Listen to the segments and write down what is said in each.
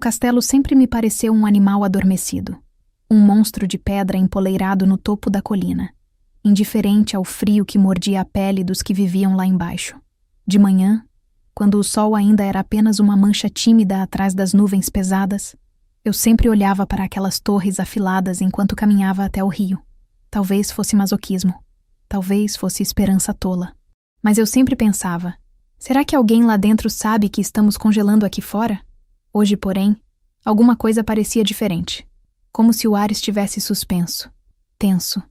castelo sempre me pareceu um animal adormecido, um monstro de pedra empoleirado no topo da colina, indiferente ao frio que mordia a pele dos que viviam lá embaixo. De manhã, quando o sol ainda era apenas uma mancha tímida atrás das nuvens pesadas, eu sempre olhava para aquelas torres afiladas enquanto caminhava até o rio. Talvez fosse masoquismo, talvez fosse esperança tola. Mas eu sempre pensava, será que alguém lá dentro sabe que estamos congelando aqui fora? Hoje, porém, alguma coisa parecia diferente, como se o ar estivesse suspenso, tenso.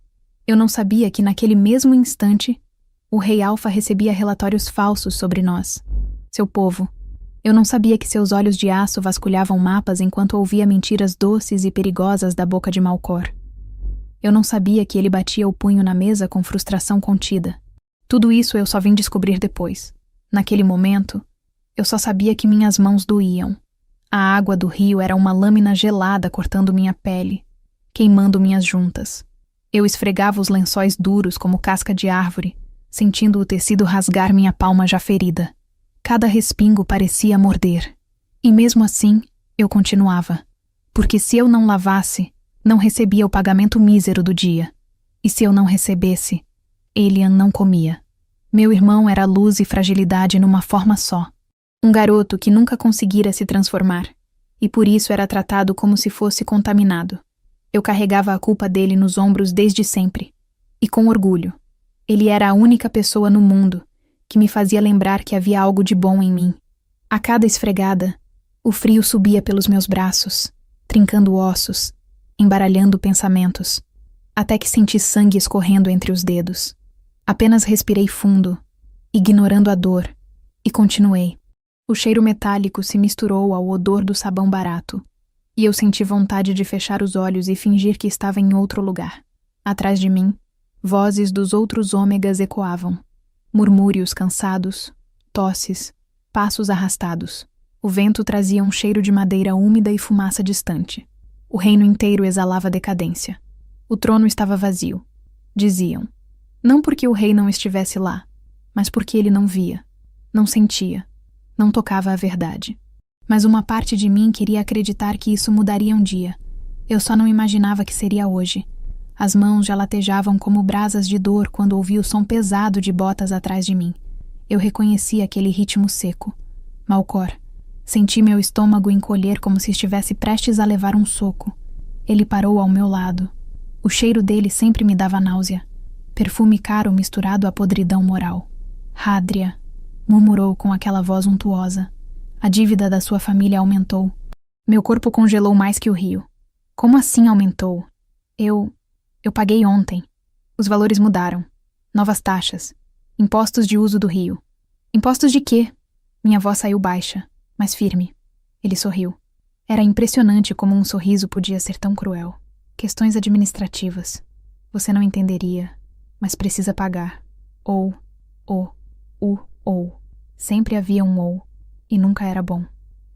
Eu não sabia que naquele mesmo instante, o Rei Alfa recebia relatórios falsos sobre nós, seu povo. Eu não sabia que seus olhos de aço vasculhavam mapas enquanto ouvia mentiras doces e perigosas da boca de Malcor. Eu não sabia que ele batia o punho na mesa com frustração contida. Tudo isso eu só vim descobrir depois. Naquele momento, eu só sabia que minhas mãos doíam. A água do rio era uma lâmina gelada cortando minha pele, queimando minhas juntas. Eu esfregava os lençóis duros como casca de árvore, sentindo o tecido rasgar minha palma já ferida. Cada respingo parecia morder. E mesmo assim, eu continuava. Porque se eu não lavasse, não recebia o pagamento mísero do dia. E se eu não recebesse, Elian não comia. Meu irmão era luz e fragilidade numa forma só. Um garoto que nunca conseguira se transformar. E por isso era tratado como se fosse contaminado. Eu carregava a culpa dele nos ombros desde sempre. E com orgulho. Ele era a única pessoa no mundo que me fazia lembrar que havia algo de bom em mim. A cada esfregada, o frio subia pelos meus braços, trincando ossos, embaralhando pensamentos, até que senti sangue escorrendo entre os dedos. Apenas respirei fundo, ignorando a dor, e continuei. O cheiro metálico se misturou ao odor do sabão barato, e eu senti vontade de fechar os olhos e fingir que estava em outro lugar. Atrás de mim, vozes dos outros ômegas ecoavam. Murmúrios cansados, tosses, passos arrastados. O vento trazia um cheiro de madeira úmida e fumaça distante. O reino inteiro exalava decadência. O trono estava vazio, diziam. Não porque o rei não estivesse lá, mas porque ele não via, não sentia, não tocava a verdade. Mas uma parte de mim queria acreditar que isso mudaria um dia. Eu só não imaginava que seria hoje. As mãos já latejavam como brasas de dor quando ouvi o som pesado de botas atrás de mim. Eu reconheci aquele ritmo seco. Malcor. Senti meu estômago encolher como se estivesse prestes a levar um soco. Ele parou ao meu lado. O cheiro dele sempre me dava náusea. Perfume caro misturado à podridão moral. Hadria, murmurou com aquela voz untuosa. A dívida da sua família aumentou. Meu corpo congelou mais que o rio. Como assim aumentou? Eu paguei ontem. Os valores mudaram. Novas taxas. Impostos de uso do rio. Impostos de quê? Minha voz saiu baixa, mas firme. Ele sorriu. Era impressionante como um sorriso podia ser tão cruel. Questões administrativas. Você não entenderia, mas precisa pagar. Ou. Sempre havia um ou, e nunca era bom.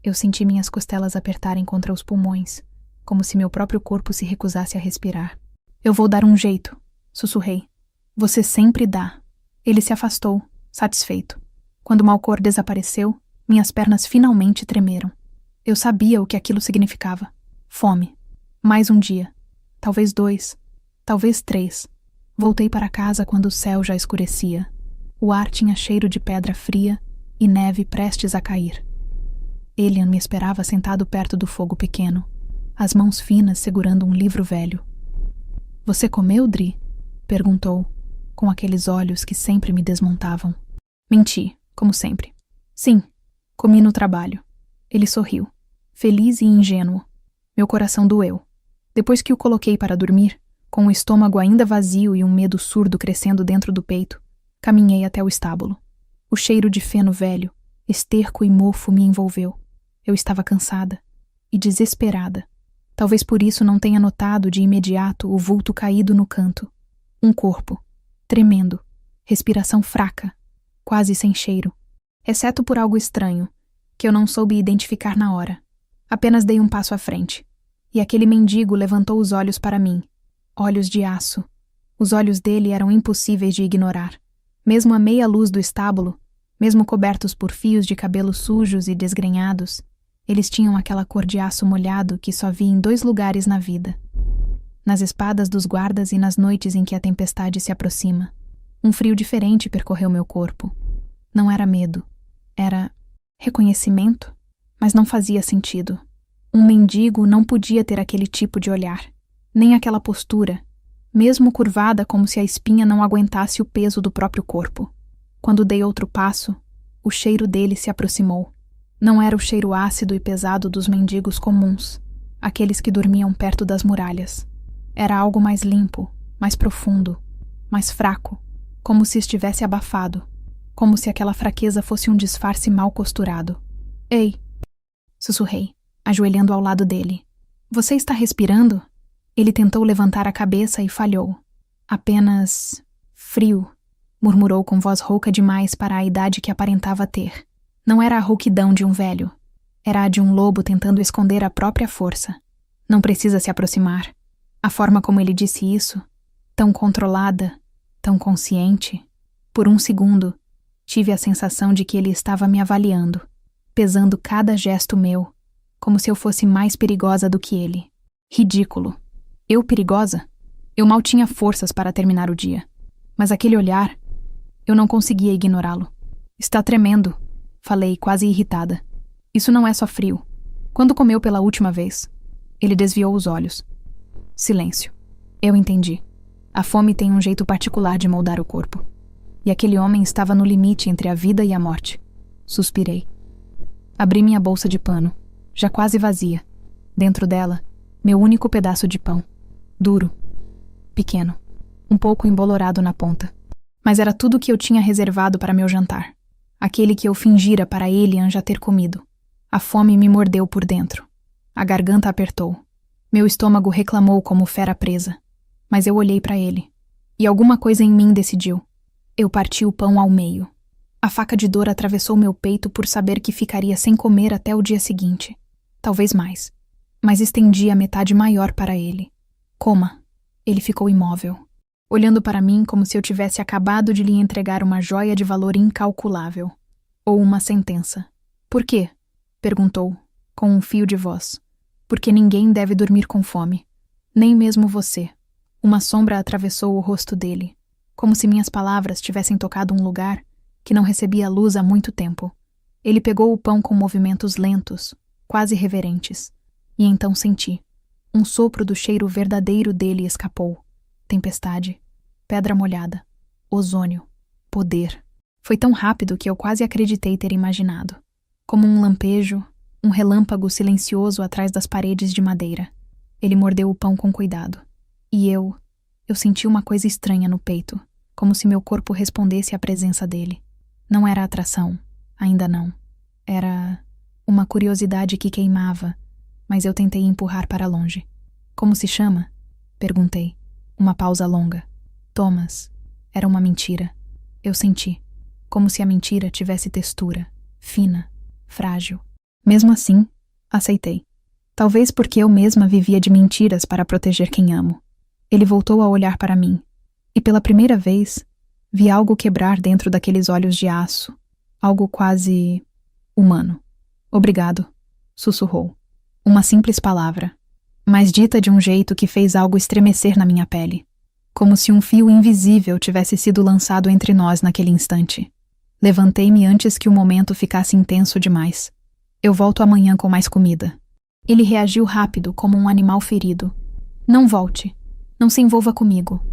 Eu senti minhas costelas apertarem contra os pulmões, como se meu próprio corpo se recusasse a respirar. Eu vou dar um jeito, sussurrei. Você sempre dá. Ele se afastou, satisfeito. Quando Malcor desapareceu, minhas pernas finalmente tremeram. Eu sabia o que aquilo significava. Fome. Mais um dia. Talvez 2. Talvez 3. Voltei para casa quando o céu já escurecia. O ar tinha cheiro de pedra fria e neve prestes a cair. Elian me esperava sentado perto do fogo pequeno, as mãos finas segurando um livro velho. Você comeu, Dri? Perguntou, com aqueles olhos que sempre me desmontavam. Menti, como sempre. Sim, comi no trabalho. Ele sorriu, feliz e ingênuo. Meu coração doeu. Depois que o coloquei para dormir, com o estômago ainda vazio e um medo surdo crescendo dentro do peito, caminhei até o estábulo. O cheiro de feno velho, esterco e mofo me envolveu. Eu estava cansada e desesperada. Talvez por isso não tenha notado de imediato o vulto caído no canto. Um corpo, tremendo, respiração fraca, quase sem cheiro, exceto por algo estranho, que eu não soube identificar na hora. Apenas dei um passo à frente, e aquele mendigo levantou os olhos para mim, olhos de aço. Os olhos dele eram impossíveis de ignorar. Mesmo à meia luz do estábulo, mesmo cobertos por fios de cabelo sujos e desgrenhados, Eles tinham aquela cor de aço molhado que só vi em 2 lugares na vida: nas espadas dos guardas e nas noites em que a tempestade se aproxima. Um frio diferente percorreu meu corpo. Não era medo. Era reconhecimento, mas não fazia sentido. Um mendigo não podia ter aquele tipo de olhar, nem aquela postura, mesmo curvada como se a espinha não aguentasse o peso do próprio corpo. Quando dei outro passo, o cheiro dele se aproximou. Não era o cheiro ácido e pesado dos mendigos comuns, aqueles que dormiam perto das muralhas. Era algo mais limpo, mais profundo, mais fraco, como se estivesse abafado, como se aquela fraqueza fosse um disfarce mal costurado. Ei! Sussurrei, ajoelhando ao lado dele. Você está respirando? Ele tentou levantar a cabeça e falhou. Apenas frio, murmurou com voz rouca demais para a idade que aparentava ter. Não era a rouquidão de um velho. Era a de um lobo tentando esconder a própria força. Não precisa se aproximar. A forma como ele disse isso, tão controlada, tão consciente. Por um segundo, tive a sensação de que ele estava me avaliando, pesando cada gesto meu, como se eu fosse mais perigosa do que ele. Ridículo. Eu perigosa? Eu mal tinha forças para terminar o dia. Mas aquele olhar, eu não conseguia ignorá-lo. Está tremendo, falei, quase irritada. Isso não é só frio. Quando comeu pela última vez? Ele desviou os olhos. Silêncio. Eu entendi. A fome tem um jeito particular de moldar o corpo. E aquele homem estava no limite entre a vida e a morte. Suspirei. Abri minha bolsa de pano, já quase vazia. Dentro dela, meu único pedaço de pão. Duro. Pequeno. Um pouco embolorado na ponta. Mas era tudo o que eu tinha reservado para meu jantar. Aquele que eu fingira para Elian já ter comido. A fome me mordeu por dentro. A garganta apertou. Meu estômago reclamou como fera presa. Mas eu olhei para ele. E alguma coisa em mim decidiu. Eu parti o pão ao meio. A faca de dor atravessou meu peito por saber que ficaria sem comer até o dia seguinte. Talvez mais. Mas estendi a metade maior para ele. Coma. Ele ficou imóvel, olhando para mim como se eu tivesse acabado de lhe entregar uma joia de valor incalculável. Ou uma sentença. Por quê? Perguntou, com um fio de voz. Porque ninguém deve dormir com fome. Nem mesmo você. Uma sombra atravessou o rosto dele, como se minhas palavras tivessem tocado um lugar que não recebia luz há muito tempo. Ele pegou o pão com movimentos lentos, quase reverentes. E então senti. Um sopro do cheiro verdadeiro dele escapou. Tempestade. Pedra molhada. Ozônio. Poder. Foi tão rápido que eu quase acreditei ter imaginado. Como um lampejo, um relâmpago silencioso atrás das paredes de madeira. Ele mordeu o pão com cuidado. E eu senti uma coisa estranha no peito, como se meu corpo respondesse à presença dele. Não era atração, ainda não. Era uma curiosidade que queimava, mas eu tentei empurrar para longe. Como se chama? Perguntei. Uma pausa longa. Thomas. Era uma mentira. Eu senti. Como se a mentira tivesse textura, fina, frágil. Mesmo assim, aceitei. Talvez porque eu mesma vivia de mentiras para proteger quem amo. Ele voltou a olhar para mim. E pela primeira vez, vi algo quebrar dentro daqueles olhos de aço. Algo quase humano. Obrigado, sussurrou. Uma simples palavra, mas dita de um jeito que fez algo estremecer na minha pele. Como se um fio invisível tivesse sido lançado entre nós naquele instante. Levantei-me antes que o momento ficasse intenso demais. Eu volto amanhã com mais comida. Ele reagiu rápido, como um animal ferido. Não volte. Não se envolva comigo.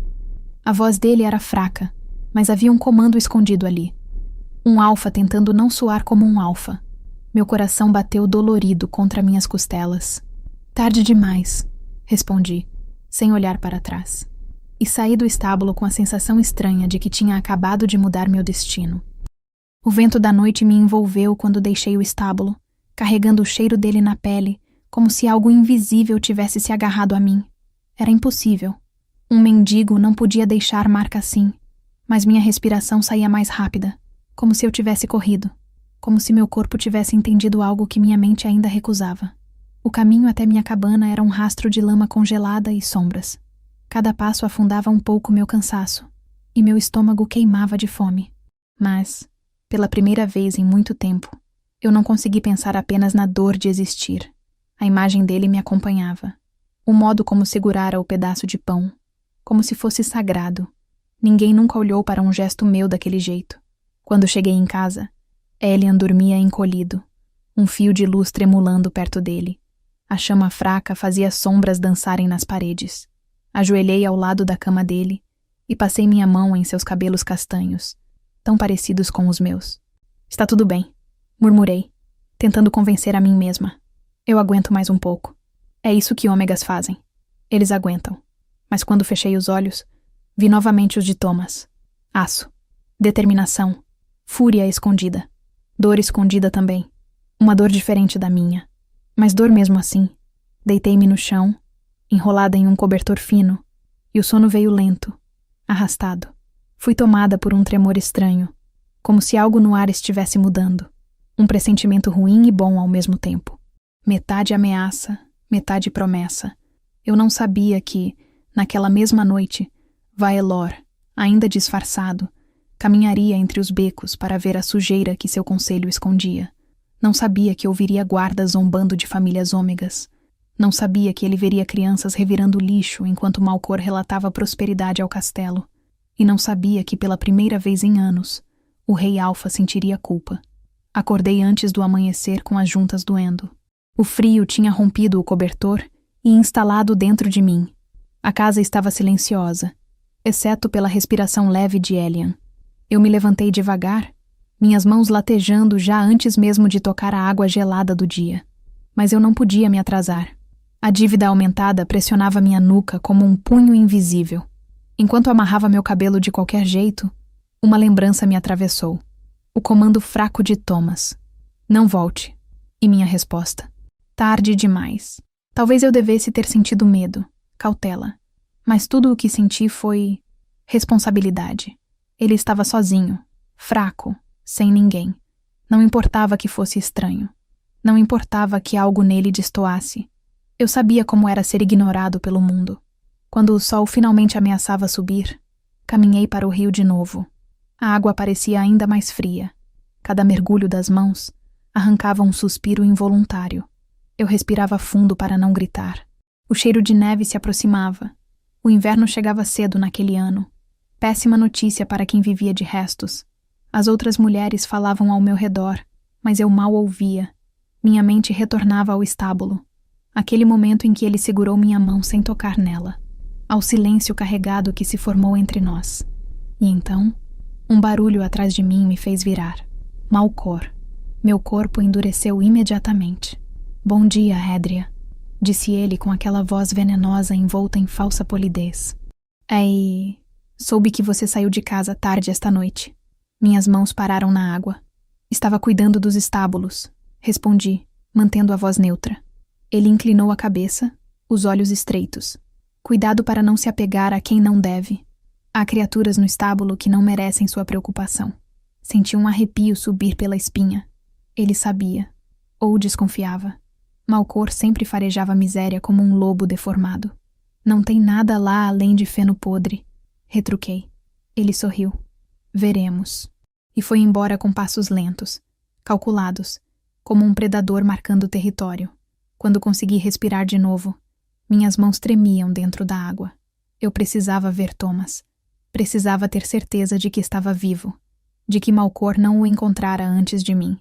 A voz dele era fraca, mas havia um comando escondido ali. Um alfa tentando não soar como um alfa. Meu coração bateu dolorido contra minhas costelas. Tarde demais, respondi, sem olhar para trás. E saí do estábulo com a sensação estranha de que tinha acabado de mudar meu destino. O vento da noite me envolveu quando deixei o estábulo, carregando o cheiro dele na pele, como se algo invisível tivesse se agarrado a mim. Era impossível. Um mendigo não podia deixar marca assim, mas minha respiração saía mais rápida, como se eu tivesse corrido. Como se meu corpo tivesse entendido algo que minha mente ainda recusava. O caminho até minha cabana era um rastro de lama congelada e sombras. Cada passo afundava um pouco meu cansaço, e meu estômago queimava de fome. Mas, pela primeira vez em muito tempo, Eu não consegui pensar apenas na dor de existir. A imagem dele me acompanhava. O modo como segurara o pedaço de pão, como se fosse sagrado. Ninguém nunca olhou para um gesto meu daquele jeito. Quando cheguei em casa, Elian dormia encolhido, um fio de luz tremulando perto dele. A chama fraca fazia sombras dançarem nas paredes. Ajoelhei ao lado da cama dele e passei minha mão em seus cabelos castanhos, tão parecidos com os meus. Está tudo bem, murmurei, tentando convencer a mim mesma. Eu aguento mais um pouco. É isso que ômegas fazem. Eles aguentam. Mas quando fechei os olhos, vi novamente os de Thomas. Aço, determinação, fúria escondida. Dor escondida também. Uma dor diferente da minha. Mas dor mesmo assim. Deitei-me no chão, enrolada em um cobertor fino, e o sono veio lento, arrastado. Fui tomada por um tremor estranho, como se algo no ar estivesse mudando. Um pressentimento ruim e bom ao mesmo tempo. Metade ameaça, metade promessa. Eu não sabia que, naquela mesma noite, Vaelor, ainda disfarçado, caminharia entre os becos para ver a sujeira que seu conselho escondia. Não sabia que ouviria guardas zombando de famílias ômegas. Não sabia que ele veria crianças revirando lixo enquanto Malcor relatava prosperidade ao castelo. E não sabia que pela primeira vez em anos, o rei Alfa sentiria culpa. Acordei antes do amanhecer com as juntas doendo. O frio tinha rompido o cobertor e instalado dentro de mim. A casa estava silenciosa, exceto pela respiração leve de Elian. Eu me levantei devagar, minhas mãos latejando já antes mesmo de tocar a água gelada do dia. Mas eu não podia me atrasar. A dívida aumentada pressionava minha nuca como um punho invisível. Enquanto amarrava meu cabelo de qualquer jeito, uma lembrança me atravessou. O comando fraco de Thomas. Não volte. E minha resposta. Tarde demais. Talvez eu devesse ter sentido medo, cautela. Mas tudo o que senti foi responsabilidade. Ele estava sozinho, fraco, sem ninguém. Não importava que fosse estranho. Não importava que algo nele destoasse. Eu sabia como era ser ignorado pelo mundo. Quando o sol finalmente ameaçava subir, caminhei para o rio de novo. A água parecia ainda mais fria. Cada mergulho das mãos arrancava um suspiro involuntário. Eu respirava fundo para não gritar. O cheiro de neve se aproximava. O inverno chegava cedo naquele ano. Péssima notícia para quem vivia de restos. As outras mulheres falavam ao meu redor, mas eu mal ouvia. Minha mente retornava ao estábulo. Aquele momento em que ele segurou minha mão sem tocar nela. Ao silêncio carregado que se formou entre nós. E então, um barulho atrás de mim me fez virar. Malcor. Meu corpo endureceu imediatamente. Bom dia, Hédria, disse ele com aquela voz venenosa envolta em falsa polidez. Soube que você saiu de casa tarde esta noite. Minhas mãos pararam na água. Estava cuidando dos estábulos, respondi, mantendo a voz neutra. Ele inclinou a cabeça, os olhos estreitos. Cuidado para não se apegar a quem não deve. Há criaturas no estábulo que não merecem sua preocupação. Senti um arrepio subir pela espinha. Ele sabia, ou desconfiava. Malcor sempre farejava a miséria como um lobo deformado. Não tem nada lá além de feno podre. Retruquei. Ele sorriu. Veremos. E foi embora com passos lentos, calculados, como um predador marcando território. Quando consegui respirar de novo, minhas mãos tremiam dentro da água. Eu precisava ver Thomas. Precisava ter certeza de que estava vivo, de que Malcor não o encontrara antes de mim.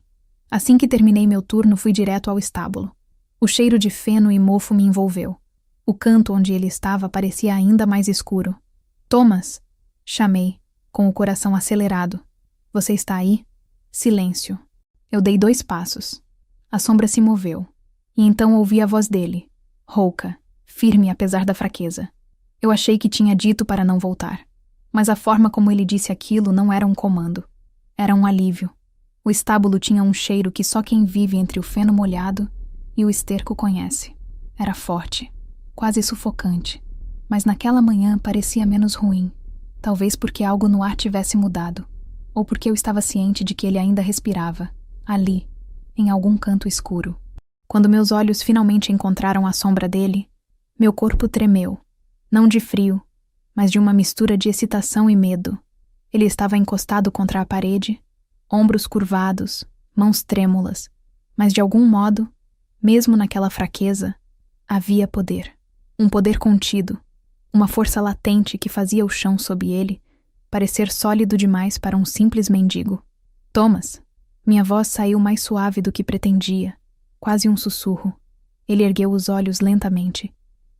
Assim que terminei meu turno, fui direto ao estábulo. O cheiro de feno e mofo me envolveu. O canto onde ele estava parecia ainda mais escuro. Thomas! Chamei, com o coração acelerado. Você está aí? Silêncio. Eu dei 2 passos. A sombra se moveu. E então ouvi a voz dele, rouca, firme apesar da fraqueza. Eu achei que tinha dito para não voltar. Mas a forma como ele disse aquilo não era um comando. Era um alívio. O estábulo tinha um cheiro que só quem vive entre o feno molhado e o esterco conhece. Era forte, quase sufocante. Mas naquela manhã parecia menos ruim. Talvez porque algo no ar tivesse mudado. Ou porque eu estava ciente de que ele ainda respirava, ali, em algum canto escuro. Quando meus olhos finalmente encontraram a sombra dele, meu corpo tremeu. Não de frio, mas de uma mistura de excitação e medo. Ele estava encostado contra a parede, ombros curvados, mãos trêmulas, mas de algum modo, mesmo naquela fraqueza, havia poder. Um poder contido, uma força latente que fazia o chão sob ele parecer sólido demais para um simples mendigo. Thomas! Minha voz saiu mais suave do que pretendia, quase um sussurro. Ele ergueu os olhos lentamente,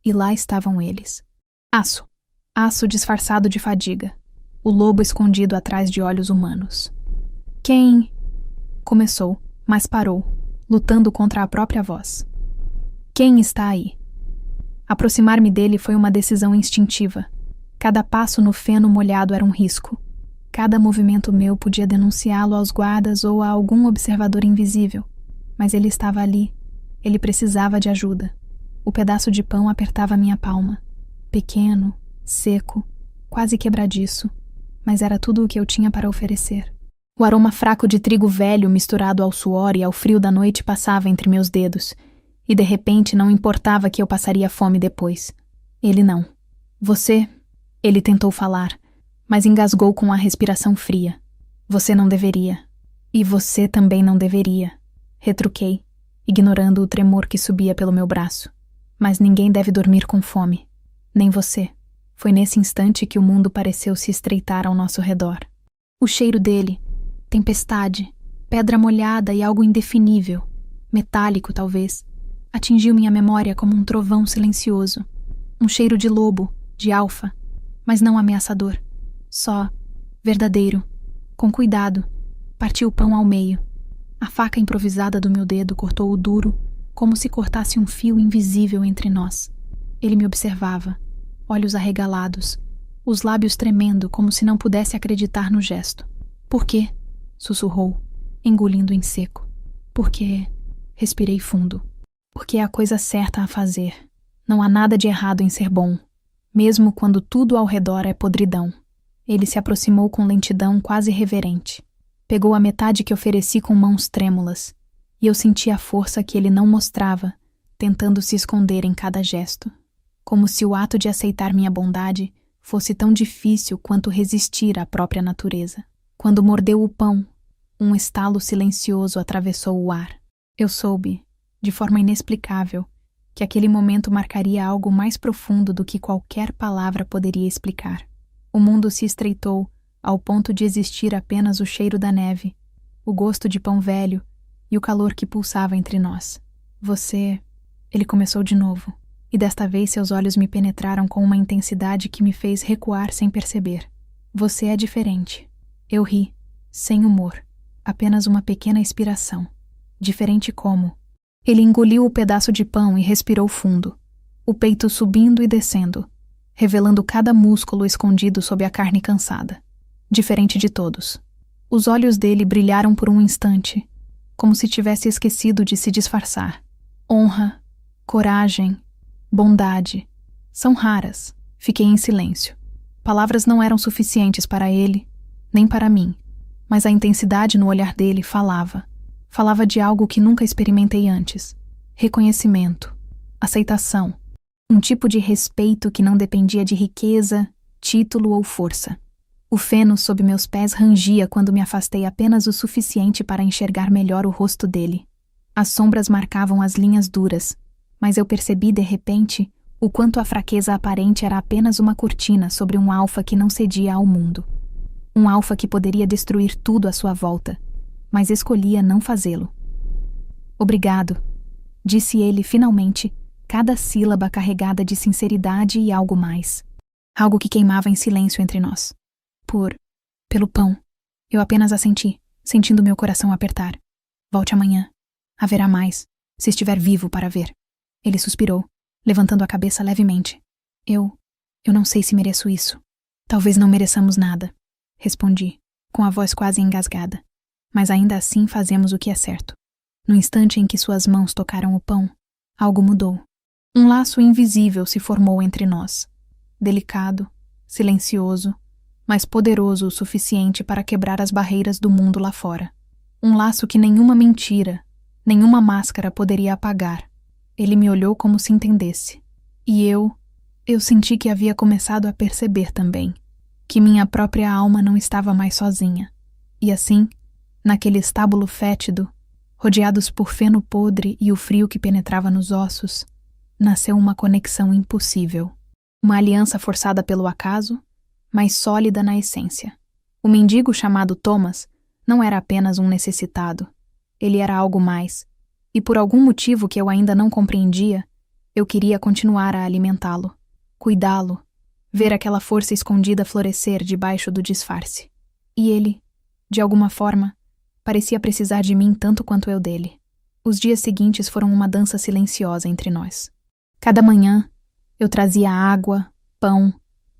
e lá estavam eles. Aço. Aço disfarçado de fadiga. O lobo escondido atrás de olhos humanos. Quem? Começou, mas parou, lutando contra a própria voz. Quem está aí? Aproximar-me dele foi uma decisão instintiva. Cada passo no feno molhado era um risco. Cada movimento meu podia denunciá-lo aos guardas ou a algum observador invisível. Mas ele estava ali. Ele precisava de ajuda. O pedaço de pão apertava minha palma. Pequeno, seco, quase quebradiço, mas era tudo o que eu tinha para oferecer. O aroma fraco de trigo velho misturado ao suor e ao frio da noite passava entre meus dedos, e de repente não importava que eu passaria fome depois. Ele não. Você... Ele tentou falar, mas engasgou com a respiração fria. Você não deveria. E você também não deveria. Retruquei, ignorando o tremor que subia pelo meu braço. Mas ninguém deve dormir com fome. Nem você. Foi nesse instante que o mundo pareceu se estreitar ao nosso redor. O cheiro dele, tempestade, pedra molhada e algo indefinível, metálico talvez, atingiu minha memória como um trovão silencioso. Um cheiro de lobo, de alfa, mas não ameaçador. Só, verdadeiro, com cuidado, parti o pão ao meio. A faca improvisada do meu dedo cortou o duro, como se cortasse um fio invisível entre nós. Ele me observava, olhos arregalados, os lábios tremendo como se não pudesse acreditar no gesto. Por quê? Sussurrou, engolindo em seco. Porque... Respirei fundo. Porque é a coisa certa a fazer. Não há nada de errado em ser bom, mesmo quando tudo ao redor é podridão. Ele se aproximou com lentidão quase reverente. Pegou a metade que ofereci com mãos trêmulas, e eu senti a força que ele não mostrava, tentando se esconder em cada gesto. Como se o ato de aceitar minha bondade fosse tão difícil quanto resistir à própria natureza. Quando mordeu o pão, um estalo silencioso atravessou o ar. Eu soube, de forma inexplicável, que aquele momento marcaria algo mais profundo do que qualquer palavra poderia explicar. O mundo se estreitou ao ponto de existir apenas o cheiro da neve, o gosto de pão velho e o calor que pulsava entre nós. Você... Ele começou de novo, e desta vez seus olhos me penetraram com uma intensidade que me fez recuar sem perceber. Você é diferente. Eu ri, sem humor, apenas uma pequena inspiração. Diferente como? Ele engoliu o pedaço de pão e respirou fundo, o peito subindo e descendo, revelando cada músculo escondido sob a carne cansada. Diferente de todos. Os olhos dele brilharam por um instante, como se tivesse esquecido de se disfarçar. Honra, coragem, bondade. São raras. Fiquei em silêncio. Palavras não eram suficientes para ele, nem para mim, mas a intensidade no olhar dele falava. Falava de algo que nunca experimentei antes. Reconhecimento, aceitação, um tipo de respeito que não dependia de riqueza, título ou força. O feno sob meus pés rangia quando me afastei apenas o suficiente para enxergar melhor o rosto dele. As sombras marcavam as linhas duras, mas eu percebi de repente o quanto a fraqueza aparente era apenas uma cortina sobre um alfa que não cedia ao mundo. Um alfa que poderia destruir tudo à sua volta, mas escolhia não fazê-lo. Obrigado, disse ele finalmente, cada sílaba carregada de sinceridade e algo mais. Algo que queimava em silêncio entre nós. Pelo pão. Eu apenas assenti, sentindo meu coração apertar. Volte amanhã. Haverá mais, se estiver vivo para ver. Ele suspirou, levantando a cabeça levemente. Eu não sei se mereço isso. Talvez não mereçamos nada, respondi, com a voz quase engasgada. Mas ainda assim fazemos o que é certo. No instante em que suas mãos tocaram o pão, algo mudou. Um laço invisível se formou entre nós. Delicado, silencioso, mas poderoso o suficiente para quebrar as barreiras do mundo lá fora. Um laço que nenhuma mentira, nenhuma máscara poderia apagar. Ele me olhou como se entendesse. E eu senti que havia começado a perceber também, que minha própria alma não estava mais sozinha. E assim, Naquele estábulo fétido, rodeados por feno podre e o frio que penetrava nos ossos, nasceu uma conexão impossível. Uma aliança forçada pelo acaso, mas sólida na essência. O mendigo chamado Thomas não era apenas um necessitado. Ele era algo mais, e por algum motivo que eu ainda não compreendia, eu queria continuar a alimentá-lo, cuidá-lo, ver aquela força escondida florescer debaixo do disfarce. E ele, de alguma forma, parecia precisar de mim tanto quanto eu dele. Os dias seguintes foram uma dança silenciosa entre nós. Cada manhã, eu trazia água, pão,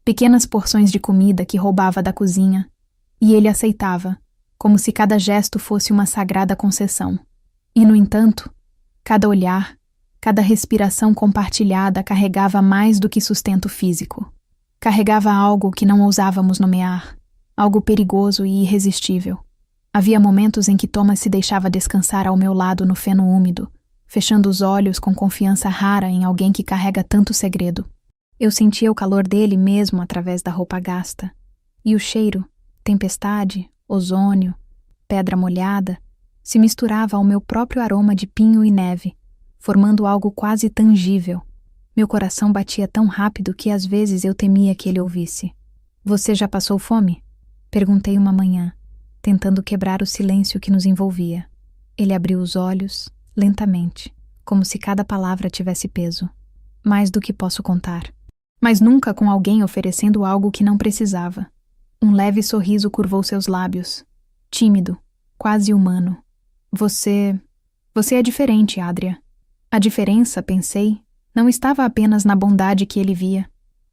pequenas porções de comida que roubava da cozinha, e ele aceitava, como se cada gesto fosse uma sagrada concessão. E, no entanto, cada olhar, cada respiração compartilhada carregava mais do que sustento físico. Carregava algo que não ousávamos nomear, algo perigoso e irresistível. Havia momentos em que Thomas se deixava descansar ao meu lado no feno úmido, fechando os olhos com confiança rara em alguém que carrega tanto segredo. Eu sentia o calor dele mesmo através da roupa gasta, e o cheiro, tempestade, ozônio, pedra molhada, se misturava ao meu próprio aroma de pinho e neve, formando algo quase tangível. Meu coração batia tão rápido que às vezes eu temia que ele ouvisse. "Você já passou fome?" Perguntei uma manhã, tentando quebrar o silêncio que nos envolvia. Ele abriu os olhos, lentamente, como se cada palavra tivesse peso. "Mais do que posso contar." Mas nunca com alguém oferecendo algo que não precisava. Um leve sorriso curvou seus lábios, tímido, quase humano. Você é diferente, Adria." A diferença, pensei, não estava apenas na bondade que ele via.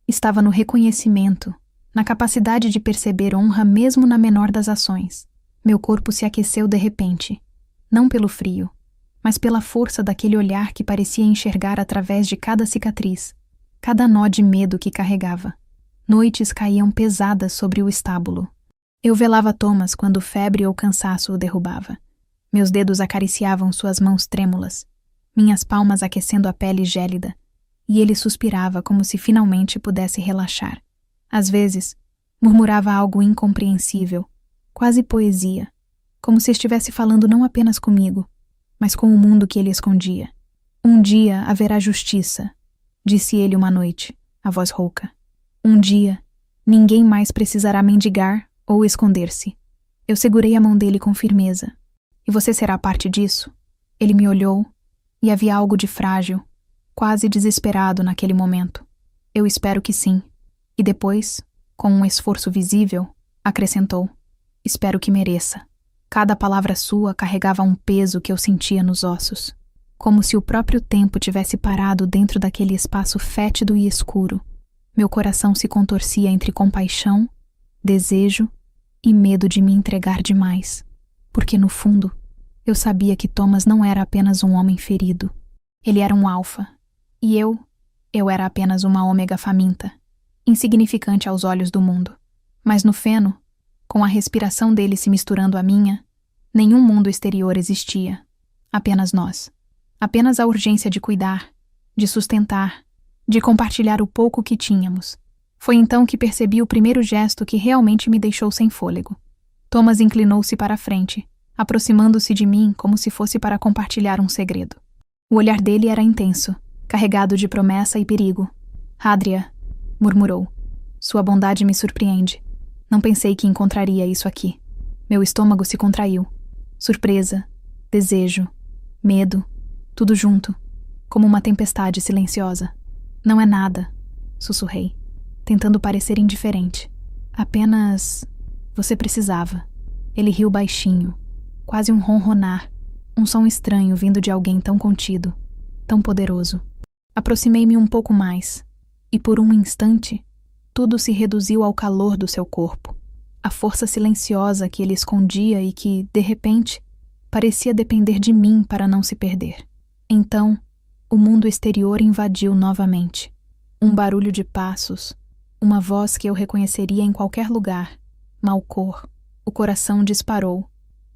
Estava no reconhecimento, na capacidade de perceber honra mesmo na menor das ações. Meu corpo se aqueceu de repente, não pelo frio, mas pela força daquele olhar que parecia enxergar através de cada cicatriz, cada nó de medo que carregava. Noites caíam pesadas sobre o estábulo. Eu velava Thomas quando febre ou cansaço o derrubava. Meus dedos acariciavam suas mãos trêmulas, minhas palmas aquecendo a pele gélida, e ele suspirava como se finalmente pudesse relaxar. Às vezes, murmurava algo incompreensível, quase poesia, como se estivesse falando não apenas comigo, mas com o mundo que ele escondia. "Um dia haverá justiça", disse ele uma noite, a voz rouca. "Um dia, ninguém mais precisará mendigar ou esconder-se." Eu segurei a mão dele com firmeza. "E você será parte disso?" Ele me olhou, e havia algo de frágil, quase desesperado naquele momento. "Eu espero que sim." E depois, com um esforço visível, acrescentou: "Espero que mereça." Cada palavra sua carregava um peso que eu sentia nos ossos, como se o próprio tempo tivesse parado dentro daquele espaço fétido e escuro. Meu coração se contorcia entre compaixão, desejo e medo de me entregar demais, porque no fundo, eu sabia que Thomas não era apenas um homem ferido. Ele era um alfa, e eu era apenas uma ômega faminta, insignificante aos olhos do mundo. Mas no feno, com a respiração dele se misturando à minha, nenhum mundo exterior existia. Apenas nós. Apenas a urgência de cuidar, de sustentar, de compartilhar o pouco que tínhamos. Foi então que percebi o primeiro gesto que realmente me deixou sem fôlego. Thomas inclinou-se para a frente, aproximando-se de mim como se fosse para compartilhar um segredo. O olhar dele era intenso, carregado de promessa e perigo. "Adria", murmurou, "sua bondade me surpreende. Não pensei que encontraria isso aqui." Meu estômago se contraiu. Surpresa, desejo, medo, tudo junto, como uma tempestade silenciosa. "Não é nada", sussurrei, tentando parecer indiferente. "Apenas... você precisava." Ele riu baixinho, quase um ronronar, um som estranho vindo de alguém tão contido, tão poderoso. Aproximei-me um pouco mais, e por um instante, tudo se reduziu ao calor do seu corpo, a força silenciosa que ele escondia e que, de repente, parecia depender de mim para não se perder. Então, o mundo exterior invadiu novamente. Um barulho de passos, uma voz que eu reconheceria em qualquer lugar, Malcor. O coração disparou,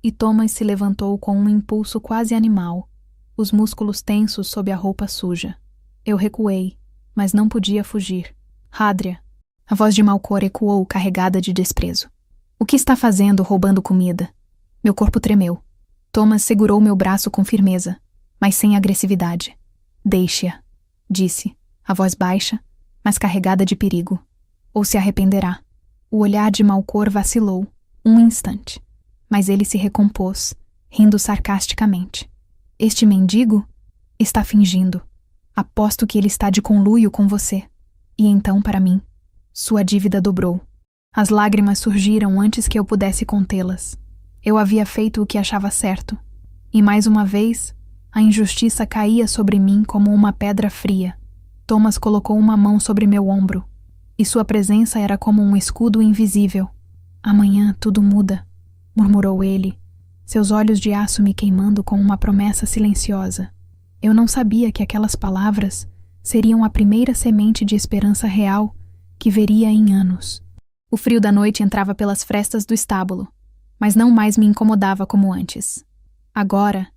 e Thomas se levantou com um impulso quase animal, os músculos tensos sob a roupa suja. Eu recuei, mas não podia fugir. "Adria." A voz de Malcor ecoou carregada de desprezo. "O que está fazendo roubando comida?" Meu corpo tremeu. Thomas segurou meu braço com firmeza, mas sem agressividade. Deixe-a, disse, a voz baixa, mas carregada de perigo. Ou se arrependerá. O olhar de Malcor vacilou, um instante, mas ele se recompôs, rindo sarcasticamente. Este mendigo está fingindo. Aposto que ele está de conluio com você. E então, para mim, sua dívida dobrou. As lágrimas surgiram antes que eu pudesse contê-las. Eu havia feito o que achava certo. E mais uma vez, a injustiça caía sobre mim como uma pedra fria. Thomas colocou uma mão sobre meu ombro, e sua presença era como um escudo invisível. Amanhã tudo muda, murmurou ele, seus olhos de aço me queimando com uma promessa silenciosa. Eu não sabia que aquelas palavras seriam a primeira semente de esperança real que veria em anos. O frio da noite entrava pelas frestas do estábulo, mas não mais me incomodava como antes. Agora,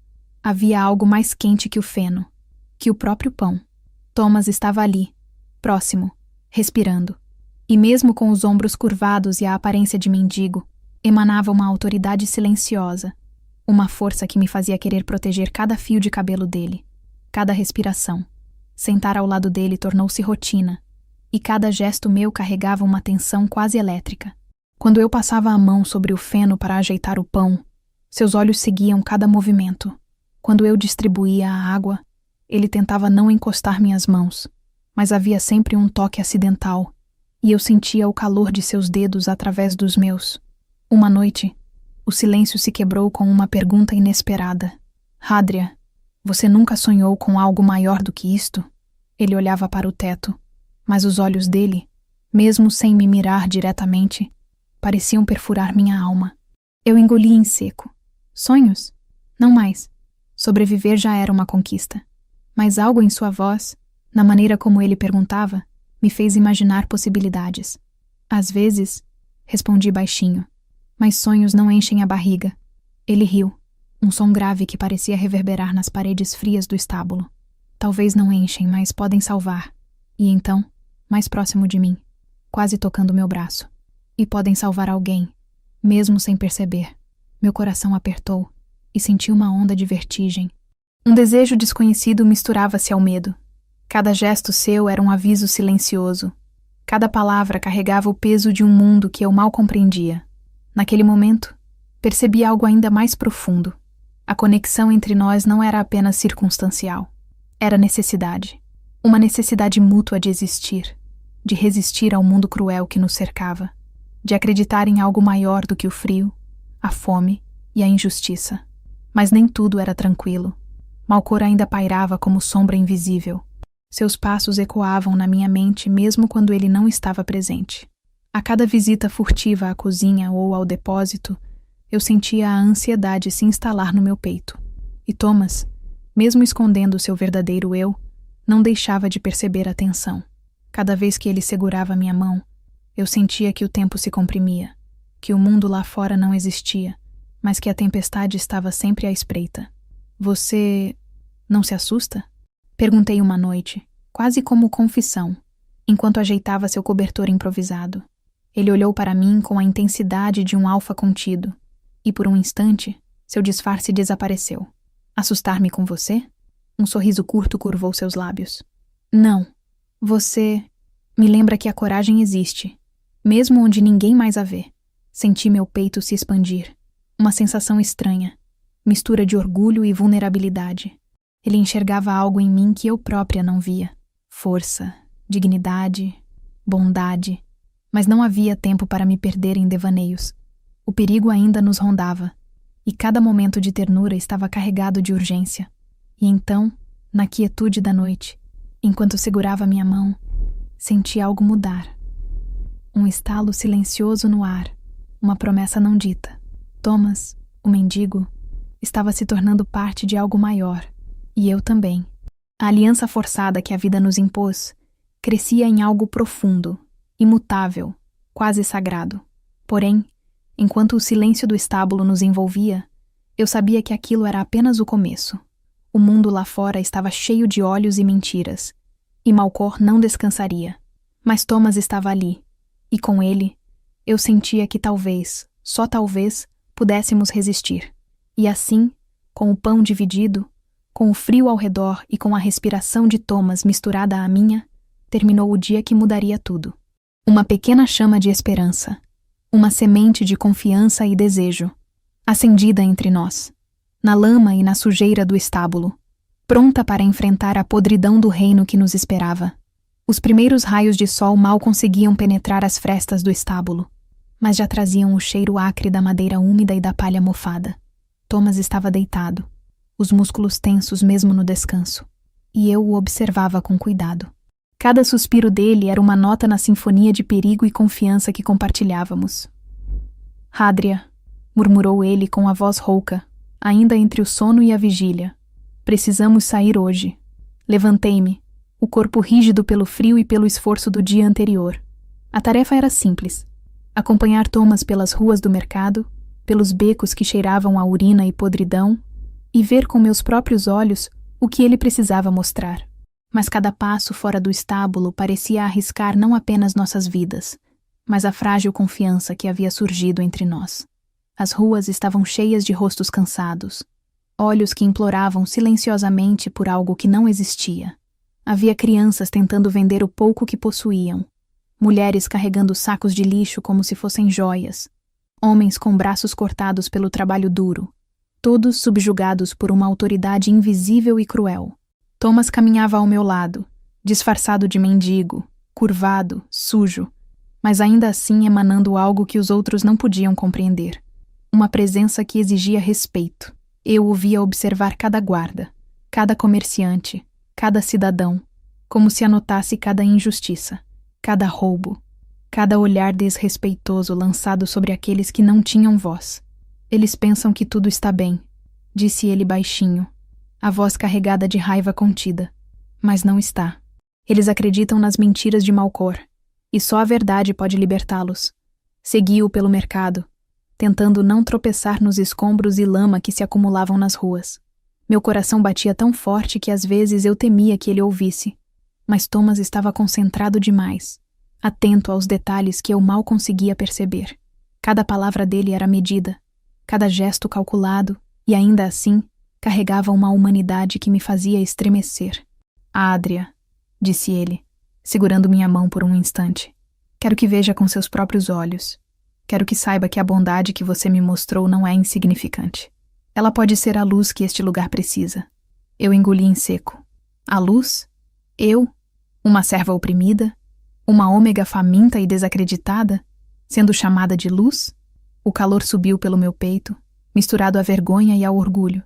havia algo mais quente que o feno, que o próprio pão. Thomas estava ali, próximo, respirando. E mesmo com os ombros curvados e a aparência de mendigo, emanava uma autoridade silenciosa, uma força que me fazia querer proteger cada fio de cabelo dele, cada respiração. Sentar ao lado dele tornou-se rotina, e cada gesto meu carregava uma tensão quase elétrica. Quando eu passava a mão sobre o feno para ajeitar o pão, seus olhos seguiam cada movimento. Quando eu distribuía a água, ele tentava não encostar minhas mãos, mas havia sempre um toque acidental, e eu sentia o calor de seus dedos através dos meus. Uma noite, o silêncio se quebrou com uma pergunta inesperada. Hadria, você nunca sonhou com algo maior do que isto? Ele olhava para o teto, mas os olhos dele, mesmo sem me mirar diretamente, pareciam perfurar minha alma. Eu engoli em seco. Sonhos? Não mais. Sobreviver já era uma conquista. Mas algo em sua voz, na maneira como ele perguntava, me fez imaginar possibilidades. Às vezes, respondi baixinho, mas sonhos não enchem a barriga. Ele riu, um som grave que parecia reverberar nas paredes frias do estábulo. Talvez não enchem, mas podem salvar. E então, mais próximo de mim, quase tocando meu braço. E podem salvar alguém, mesmo sem perceber. Meu coração apertou e senti uma onda de vertigem. Um desejo desconhecido misturava-se ao medo. Cada gesto seu era um aviso silencioso. Cada palavra carregava o peso de um mundo que eu mal compreendia. Naquele momento, percebi algo ainda mais profundo. A conexão entre nós não era apenas circunstancial. Era necessidade. Uma necessidade mútua de existir, de resistir ao mundo cruel que nos cercava, de acreditar em algo maior do que o frio, a fome e a injustiça. Mas nem tudo era tranquilo. Malcor ainda pairava como sombra invisível. Seus passos ecoavam na minha mente mesmo quando ele não estava presente. A cada visita furtiva à cozinha ou ao depósito, eu sentia a ansiedade se instalar no meu peito. E Thomas, mesmo escondendo seu verdadeiro eu, não deixava de perceber a tensão. Cada vez que ele segurava minha mão, eu sentia que o tempo se comprimia, que o mundo lá fora não existia, mas que a tempestade estava sempre à espreita. Você não se assusta? Perguntei uma noite, quase como confissão, enquanto ajeitava seu cobertor improvisado. Ele olhou para mim com a intensidade de um alfa contido, e por um instante, seu disfarce desapareceu. Assustar-me com você? Um sorriso curto curvou seus lábios. Não. Você me lembra que a coragem existe, mesmo onde ninguém mais a vê. Senti meu peito se expandir. Uma sensação estranha, mistura de orgulho e vulnerabilidade. Ele enxergava algo em mim que eu própria não via. Força, dignidade, bondade. Mas não havia tempo para me perder em devaneios. O perigo ainda nos rondava, e cada momento de ternura estava carregado de urgência. E então, na quietude da noite, enquanto segurava minha mão, senti algo mudar. Um estalo silencioso no ar, uma promessa não dita. Thomas, o mendigo, estava se tornando parte de algo maior, e eu também. A aliança forçada que a vida nos impôs crescia em algo profundo, imutável, quase sagrado. Porém, enquanto o silêncio do estábulo nos envolvia, eu sabia que aquilo era apenas o começo. O mundo lá fora estava cheio de olhos e mentiras, e Malcor não descansaria. Mas Thomas estava ali, e com ele, eu sentia que talvez, só talvez, pudéssemos resistir. E assim, com o pão dividido, com o frio ao redor e com a respiração de Thomas misturada à minha, terminou o dia que mudaria tudo. Uma pequena chama de esperança, uma semente de confiança e desejo, acendida entre nós, na lama e na sujeira do estábulo, pronta para enfrentar a podridão do reino que nos esperava. Os primeiros raios de sol mal conseguiam penetrar as frestas do estábulo, mas já traziam o cheiro acre da madeira úmida e da palha mofada. Thomas estava deitado, os músculos tensos mesmo no descanso, e eu o observava com cuidado. Cada suspiro dele era uma nota na sinfonia de perigo e confiança que compartilhávamos. Hadria, murmurou ele com a voz rouca, ainda entre o sono e a vigília. Precisamos sair hoje. Levantei-me, o corpo rígido pelo frio e pelo esforço do dia anterior. A tarefa era simples: acompanhar Thomas pelas ruas do mercado, pelos becos que cheiravam a urina e podridão, e ver com meus próprios olhos o que ele precisava mostrar. Mas cada passo fora do estábulo parecia arriscar não apenas nossas vidas, mas a frágil confiança que havia surgido entre nós. As ruas estavam cheias de rostos cansados, olhos que imploravam silenciosamente por algo que não existia. Havia crianças tentando vender o pouco que possuíam, mulheres carregando sacos de lixo como se fossem joias, homens com braços cortados pelo trabalho duro, todos subjugados por uma autoridade invisível e cruel. Thomas caminhava ao meu lado, disfarçado de mendigo, curvado, sujo, mas ainda assim emanando algo que os outros não podiam compreender. Uma presença que exigia respeito. Eu o via observar cada guarda, cada comerciante, cada cidadão, como se anotasse cada injustiça, cada roubo, cada olhar desrespeitoso lançado sobre aqueles que não tinham voz. Eles pensam que tudo está bem, disse ele baixinho, a voz carregada de raiva contida. Mas não está. Eles acreditam nas mentiras de Malcor, e só a verdade pode libertá-los. Segui-o pelo mercado, tentando não tropeçar nos escombros e lama que se acumulavam nas ruas. Meu coração batia tão forte que às vezes eu temia que ele ouvisse. Mas Thomas estava concentrado demais, atento aos detalhes que eu mal conseguia perceber. Cada palavra dele era medida, cada gesto calculado, e ainda assim, carregava uma humanidade que me fazia estremecer. Hadria, disse ele, segurando minha mão por um instante. Quero que veja com seus próprios olhos. Quero que saiba que a bondade que você me mostrou não é insignificante. Ela pode ser a luz que este lugar precisa. Eu engoli em seco. A luz? Eu? Uma serva oprimida? Uma ômega faminta e desacreditada? Sendo chamada de luz? O calor subiu pelo meu peito, misturado à vergonha e ao orgulho.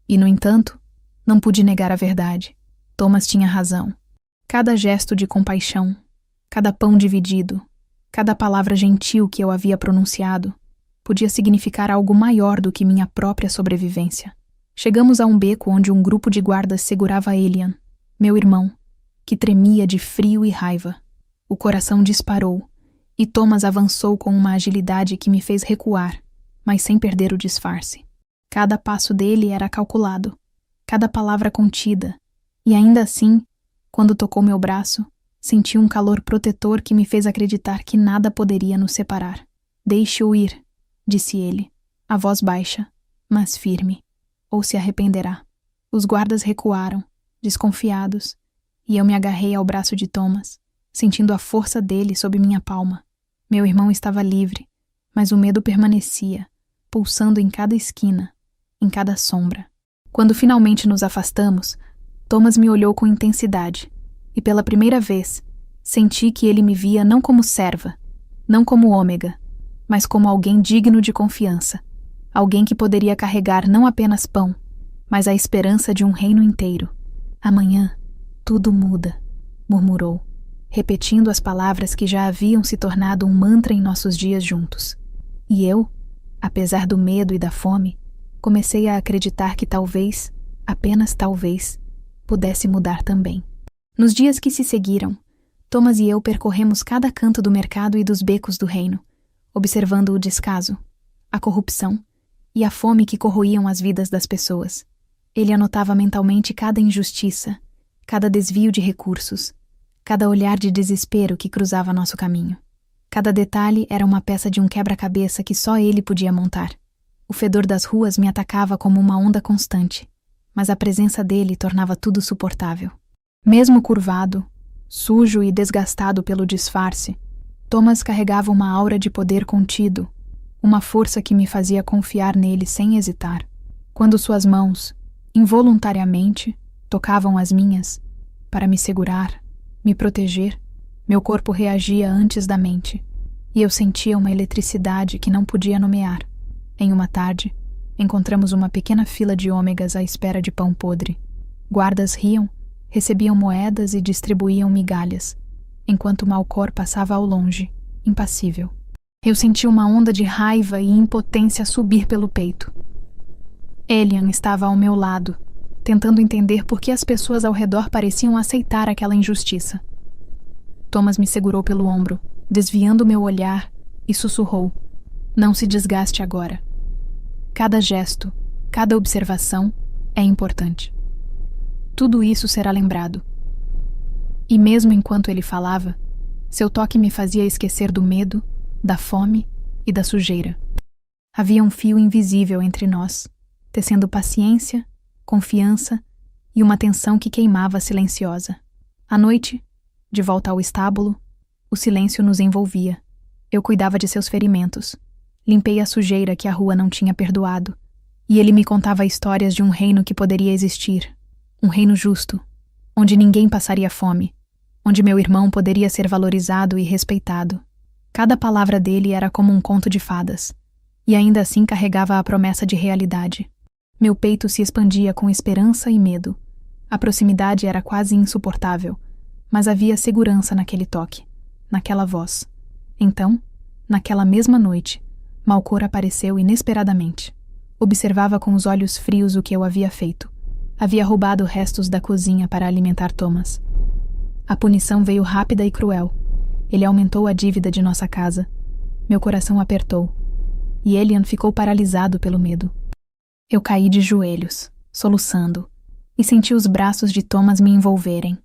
E, no entanto, não pude negar a verdade. Thomas tinha razão. Cada gesto de compaixão, cada pão dividido, cada palavra gentil que eu havia pronunciado, podia significar algo maior do que minha própria sobrevivência. Chegamos a um beco onde um grupo de guardas segurava Elian, meu irmão, que tremia de frio e raiva. O coração disparou, e Thomas avançou com uma agilidade que me fez recuar, mas sem perder o disfarce. Cada passo dele era calculado, cada palavra contida, e ainda assim, quando tocou meu braço, senti um calor protetor que me fez acreditar que nada poderia nos separar. Deixe-o ir, disse ele, a voz baixa, mas firme, ou se arrependerá. Os guardas recuaram, desconfiados, e eu me agarrei ao braço de Thomas, sentindo a força dele sob minha palma. Meu irmão estava livre, mas o medo permanecia, pulsando em cada esquina, em cada sombra. Quando finalmente nos afastamos, Thomas me olhou com intensidade, e pela primeira vez, senti que ele me via não como serva, não como ômega, mas como alguém digno de confiança, alguém que poderia carregar não apenas pão, mas a esperança de um reino inteiro. Amanhã, tudo muda, murmurou, repetindo as palavras que já haviam se tornado um mantra em nossos dias juntos. E eu, apesar do medo e da fome, comecei a acreditar que talvez, apenas talvez, pudesse mudar também. Nos dias que se seguiram, Thomas e eu percorremos cada canto do mercado e dos becos do reino, observando o descaso, a corrupção e a fome que corroíam as vidas das pessoas. Ele anotava mentalmente cada injustiça, cada desvio de recursos, cada olhar de desespero que cruzava nosso caminho. Cada detalhe era uma peça de um quebra-cabeça que só ele podia montar. O fedor das ruas me atacava como uma onda constante, mas a presença dele tornava tudo suportável. Mesmo curvado, sujo e desgastado pelo disfarce, Thomas carregava uma aura de poder contido, uma força que me fazia confiar nele sem hesitar. Quando suas mãos, involuntariamente, tocavam as minhas, para me segurar, me proteger, meu corpo reagia antes da mente, e eu sentia uma eletricidade que não podia nomear. Em uma tarde, encontramos uma pequena fila de ômegas à espera de pão podre. Guardas riam, recebiam moedas e distribuíam migalhas, enquanto Malcor passava ao longe, impassível. Eu senti uma onda de raiva e impotência subir pelo peito. Elian estava ao meu lado, tentando entender por que as pessoas ao redor pareciam aceitar aquela injustiça. Thomas me segurou pelo ombro, desviando meu olhar, e sussurrou: "Não se desgaste agora. Cada gesto, cada observação é importante. Tudo isso será lembrado." E mesmo enquanto ele falava, seu toque me fazia esquecer do medo, da fome e da sujeira. Havia um fio invisível entre nós, tecendo paciência, confiança e uma tensão que queimava silenciosa. À noite, de volta ao estábulo, o silêncio nos envolvia. Eu cuidava de seus ferimentos, limpei a sujeira que a rua não tinha perdoado, e ele me contava histórias de um reino que poderia existir, um reino justo, onde ninguém passaria fome, onde meu irmão poderia ser valorizado e respeitado. Cada palavra dele era como um conto de fadas, e ainda assim carregava a promessa de realidade. Meu peito se expandia com esperança e medo. A proximidade era quase insuportável, mas havia segurança naquele toque, naquela voz. Então, naquela mesma noite, Malcor apareceu inesperadamente. Observava com os olhos frios o que eu havia feito. Havia roubado restos da cozinha para alimentar Thomas. A punição veio rápida e cruel. Ele aumentou a dívida de nossa casa. Meu coração apertou, e Elian ficou paralisado pelo medo. Eu caí de joelhos, soluçando, e senti os braços de Thomas me envolverem.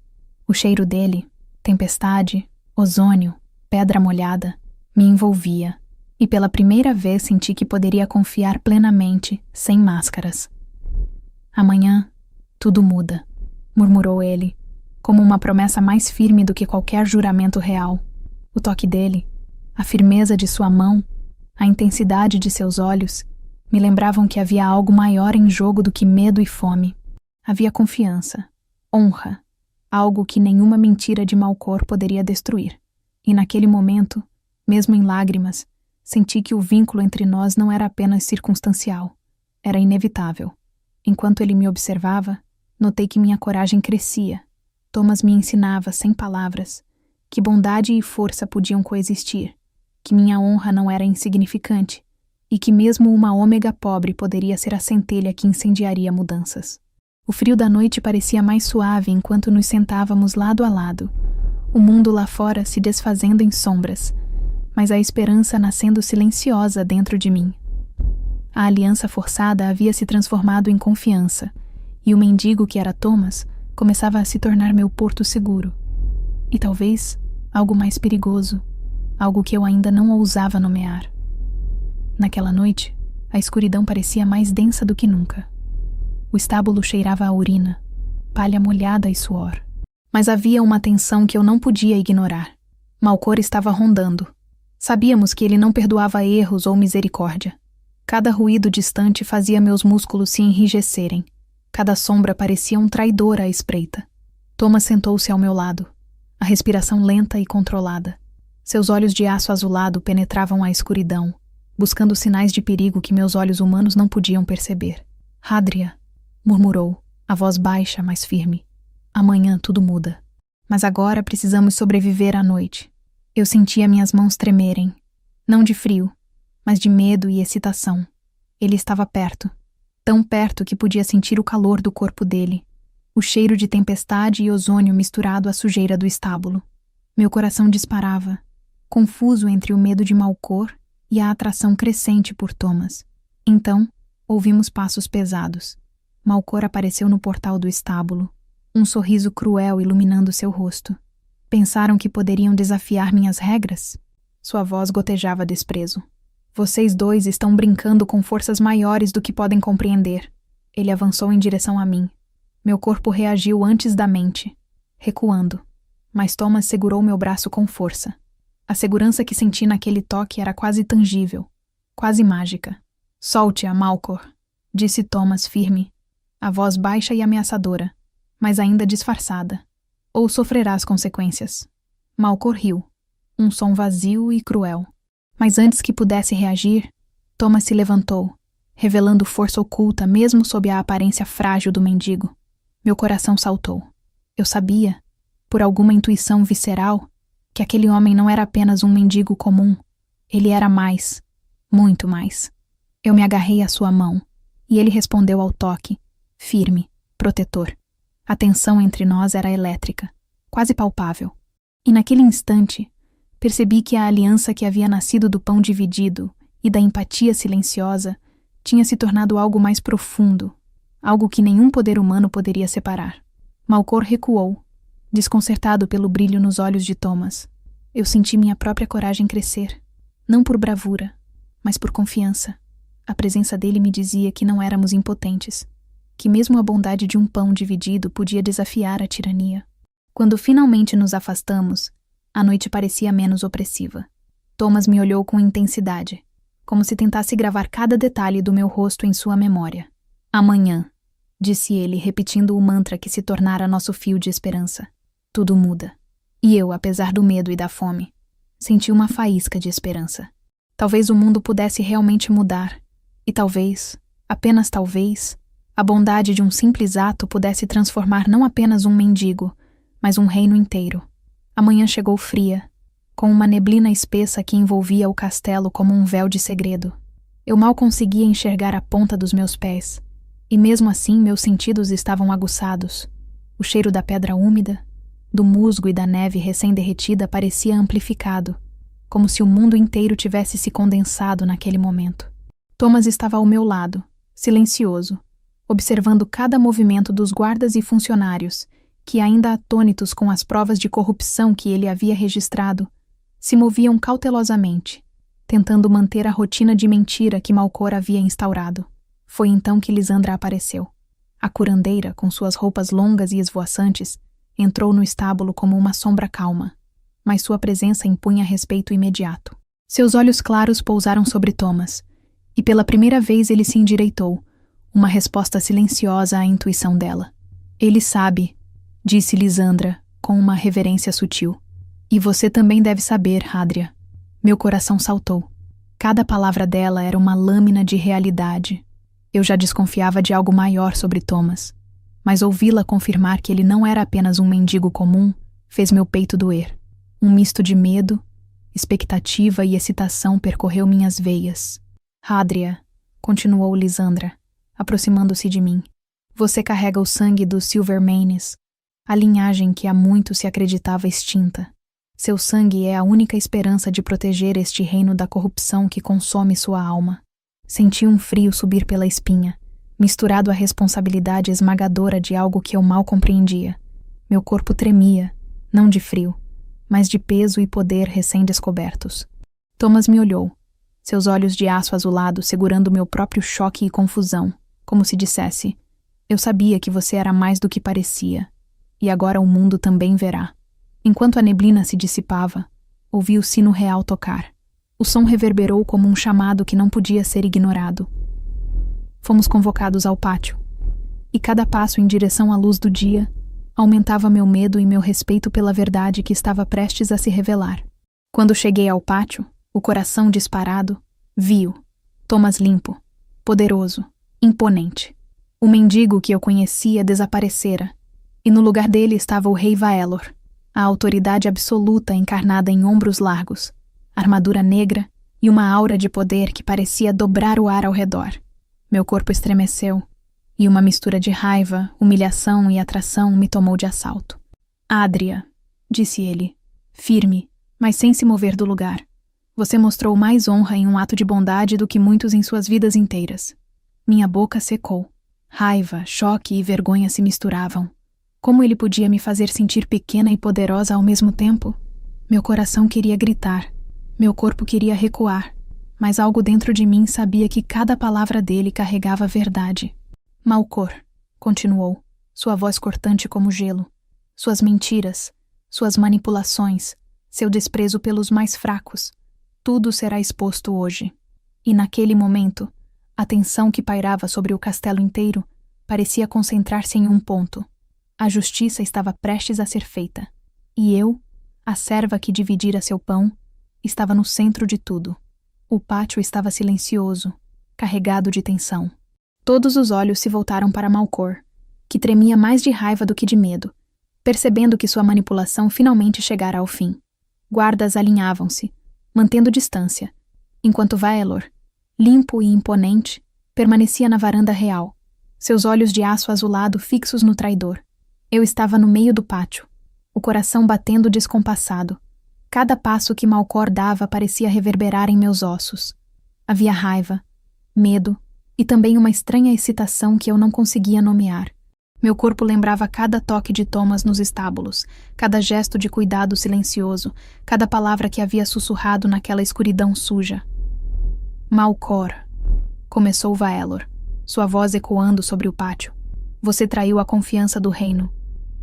O cheiro dele, tempestade, ozônio, pedra molhada, me envolvia, e pela primeira vez senti que poderia confiar plenamente, sem máscaras. "Amanhã, tudo muda", murmurou ele, como uma promessa mais firme do que qualquer juramento real. O toque dele, a firmeza de sua mão, a intensidade de seus olhos, me lembravam que havia algo maior em jogo do que medo e fome. Havia confiança, honra, algo que nenhuma mentira de Malcor poderia destruir. E naquele momento, mesmo em lágrimas, senti que o vínculo entre nós não era apenas circunstancial, era inevitável. Enquanto ele me observava, notei que minha coragem crescia. Thomas me ensinava, sem palavras, que bondade e força podiam coexistir, que minha honra não era insignificante, e que mesmo uma ômega pobre poderia ser a centelha que incendiaria mudanças. O frio da noite parecia mais suave enquanto nos sentávamos lado a lado, o mundo lá fora se desfazendo em sombras, mas a esperança nascendo silenciosa dentro de mim. A aliança forçada havia se transformado em confiança, e o mendigo que era Thomas começava a se tornar meu porto seguro. E talvez algo mais perigoso, algo que eu ainda não ousava nomear. Naquela noite, a escuridão parecia mais densa do que nunca. O estábulo cheirava a urina, palha molhada e suor. Mas havia uma tensão que eu não podia ignorar. Malcor estava rondando. Sabíamos que ele não perdoava erros ou misericórdia. Cada ruído distante fazia meus músculos se enrijecerem. Cada sombra parecia um traidor à espreita. Thomas sentou-se ao meu lado, a respiração lenta e controlada. Seus olhos de aço azulado penetravam a escuridão, buscando sinais de perigo que meus olhos humanos não podiam perceber. "Hadria", murmurou, a voz baixa, mas firme. "Amanhã tudo muda. Mas agora precisamos sobreviver à noite." Eu sentia minhas mãos tremerem, não de frio, mas de medo e excitação. Ele estava perto, tão perto que podia sentir o calor do corpo dele, o cheiro de tempestade e ozônio misturado à sujeira do estábulo. Meu coração disparava, confuso entre o medo de Malcor e a atração crescente por Thomas. Então, ouvimos passos pesados. Malcor apareceu no portal do estábulo, um sorriso cruel iluminando seu rosto. "Pensaram que poderiam desafiar minhas regras?" Sua voz gotejava desprezo. Vocês dois estão brincando com forças maiores do que podem compreender. Ele avançou em direção a mim. Meu corpo reagiu antes da mente, recuando, mas Thomas segurou meu braço com força. A segurança que senti naquele toque era quase tangível, quase mágica. Solte-a, Malcor, disse Thomas firme, a voz baixa e ameaçadora, mas ainda disfarçada. Ou sofrerá as consequências. Malcor riu, um som vazio e cruel. Mas antes que pudesse reagir, Thomas se levantou, revelando força oculta mesmo sob a aparência frágil do mendigo. Meu coração saltou. Eu sabia, por alguma intuição visceral, que aquele homem não era apenas um mendigo comum. Ele era mais, muito mais. Eu me agarrei à sua mão, e ele respondeu ao toque, firme, protetor. A tensão entre nós era elétrica, quase palpável. E naquele instante, percebi que a aliança que havia nascido do pão dividido e da empatia silenciosa tinha se tornado algo mais profundo, algo que nenhum poder humano poderia separar. Malcor recuou, desconcertado pelo brilho nos olhos de Thomas. Eu senti minha própria coragem crescer, não por bravura, mas por confiança. A presença dele me dizia que não éramos impotentes, que mesmo a bondade de um pão dividido podia desafiar a tirania. Quando finalmente nos afastamos, a noite parecia menos opressiva. Thomas me olhou com intensidade, como se tentasse gravar cada detalhe do meu rosto em sua memória. Amanhã, disse ele, repetindo o mantra que se tornara nosso fio de esperança. Tudo muda. E eu, apesar do medo e da fome, senti uma faísca de esperança. Talvez o mundo pudesse realmente mudar, e talvez, apenas talvez, a bondade de um simples ato pudesse transformar não apenas um mendigo, mas um reino inteiro. A manhã chegou fria, com uma neblina espessa que envolvia o castelo como um véu de segredo. Eu mal conseguia enxergar a ponta dos meus pés, e mesmo assim meus sentidos estavam aguçados. O cheiro da pedra úmida, do musgo e da neve recém-derretida parecia amplificado, como se o mundo inteiro tivesse se condensado naquele momento. Thomas estava ao meu lado, silencioso, observando cada movimento dos guardas e funcionários, que, ainda atônitos com as provas de corrupção que ele havia registrado, se moviam cautelosamente, tentando manter a rotina de mentira que Malcor havia instaurado. Foi então que Lisandra apareceu. A curandeira, com suas roupas longas e esvoaçantes, entrou no estábulo como uma sombra calma, mas sua presença impunha respeito imediato. Seus olhos claros pousaram sobre Thomas, e pela primeira vez ele se endireitou, uma resposta silenciosa à intuição dela. Ele sabe, disse Lisandra, com uma reverência sutil. E você também deve saber, Hadria. Meu coração saltou. Cada palavra dela era uma lâmina de realidade. Eu já desconfiava de algo maior sobre Thomas, mas ouvi-la confirmar que ele não era apenas um mendigo comum fez meu peito doer. Um misto de medo, expectativa e excitação percorreu minhas veias. Hadria, continuou Lisandra, aproximando-se de mim. Você carrega o sangue dos Silvermanes, a linhagem que há muito se acreditava extinta. Seu sangue é a única esperança de proteger este reino da corrupção que consome sua alma. Senti um frio subir pela espinha, misturado à responsabilidade esmagadora de algo que eu mal compreendia. Meu corpo tremia, não de frio, mas de peso e poder recém-descobertos. Thomas me olhou, seus olhos de aço azulado segurando meu próprio choque e confusão, como se dissesse: eu sabia que você era mais do que parecia, e agora o mundo também verá. Enquanto a neblina se dissipava, ouvi o sino real tocar. O som reverberou como um chamado que não podia ser ignorado. Fomos convocados ao pátio, e cada passo em direção à luz do dia aumentava meu medo e meu respeito pela verdade que estava prestes a se revelar. Quando cheguei ao pátio, o coração disparado, vi-o, Thomas limpo, poderoso, imponente. O mendigo que eu conhecia desaparecera, e no lugar dele estava o rei Vaelor, a autoridade absoluta encarnada em ombros largos, armadura negra e uma aura de poder que parecia dobrar o ar ao redor. Meu corpo estremeceu, e uma mistura de raiva, humilhação e atração me tomou de assalto. Hadria, disse ele, firme, mas sem se mover do lugar. Você mostrou mais honra em um ato de bondade do que muitos em suas vidas inteiras. Minha boca secou. Raiva, choque e vergonha se misturavam. Como ele podia me fazer sentir pequena e poderosa ao mesmo tempo? Meu coração queria gritar. Meu corpo queria recuar. mas algo dentro de mim sabia que cada palavra dele carregava verdade. Malcor, continuou, sua voz cortante como gelo. Suas mentiras, suas manipulações, seu desprezo pelos mais fracos, tudo será exposto hoje. E naquele momento, a tensão que pairava sobre o castelo inteiro parecia concentrar-se em um ponto. A justiça estava prestes a ser feita. E eu, a serva que dividira seu pão, estava no centro de tudo. O pátio estava silencioso, carregado de tensão. Todos os olhos se voltaram para Malcor, que tremia mais de raiva do que de medo, percebendo que sua manipulação finalmente chegara ao fim. Guardas alinhavam-se, mantendo distância, enquanto Vaelor, limpo e imponente, permanecia na varanda real, seus olhos de aço azulado fixos no traidor. Eu estava no meio do pátio, o coração batendo descompassado. Cada passo que Malcor dava parecia reverberar em meus ossos. Havia raiva, medo e também uma estranha excitação que eu não conseguia nomear. Meu corpo lembrava cada toque de Thomas nos estábulos, cada gesto de cuidado silencioso, cada palavra que havia sussurrado naquela escuridão suja. Malcor, começou Vaelor, sua voz ecoando sobre o pátio. Você traiu a confiança do reino,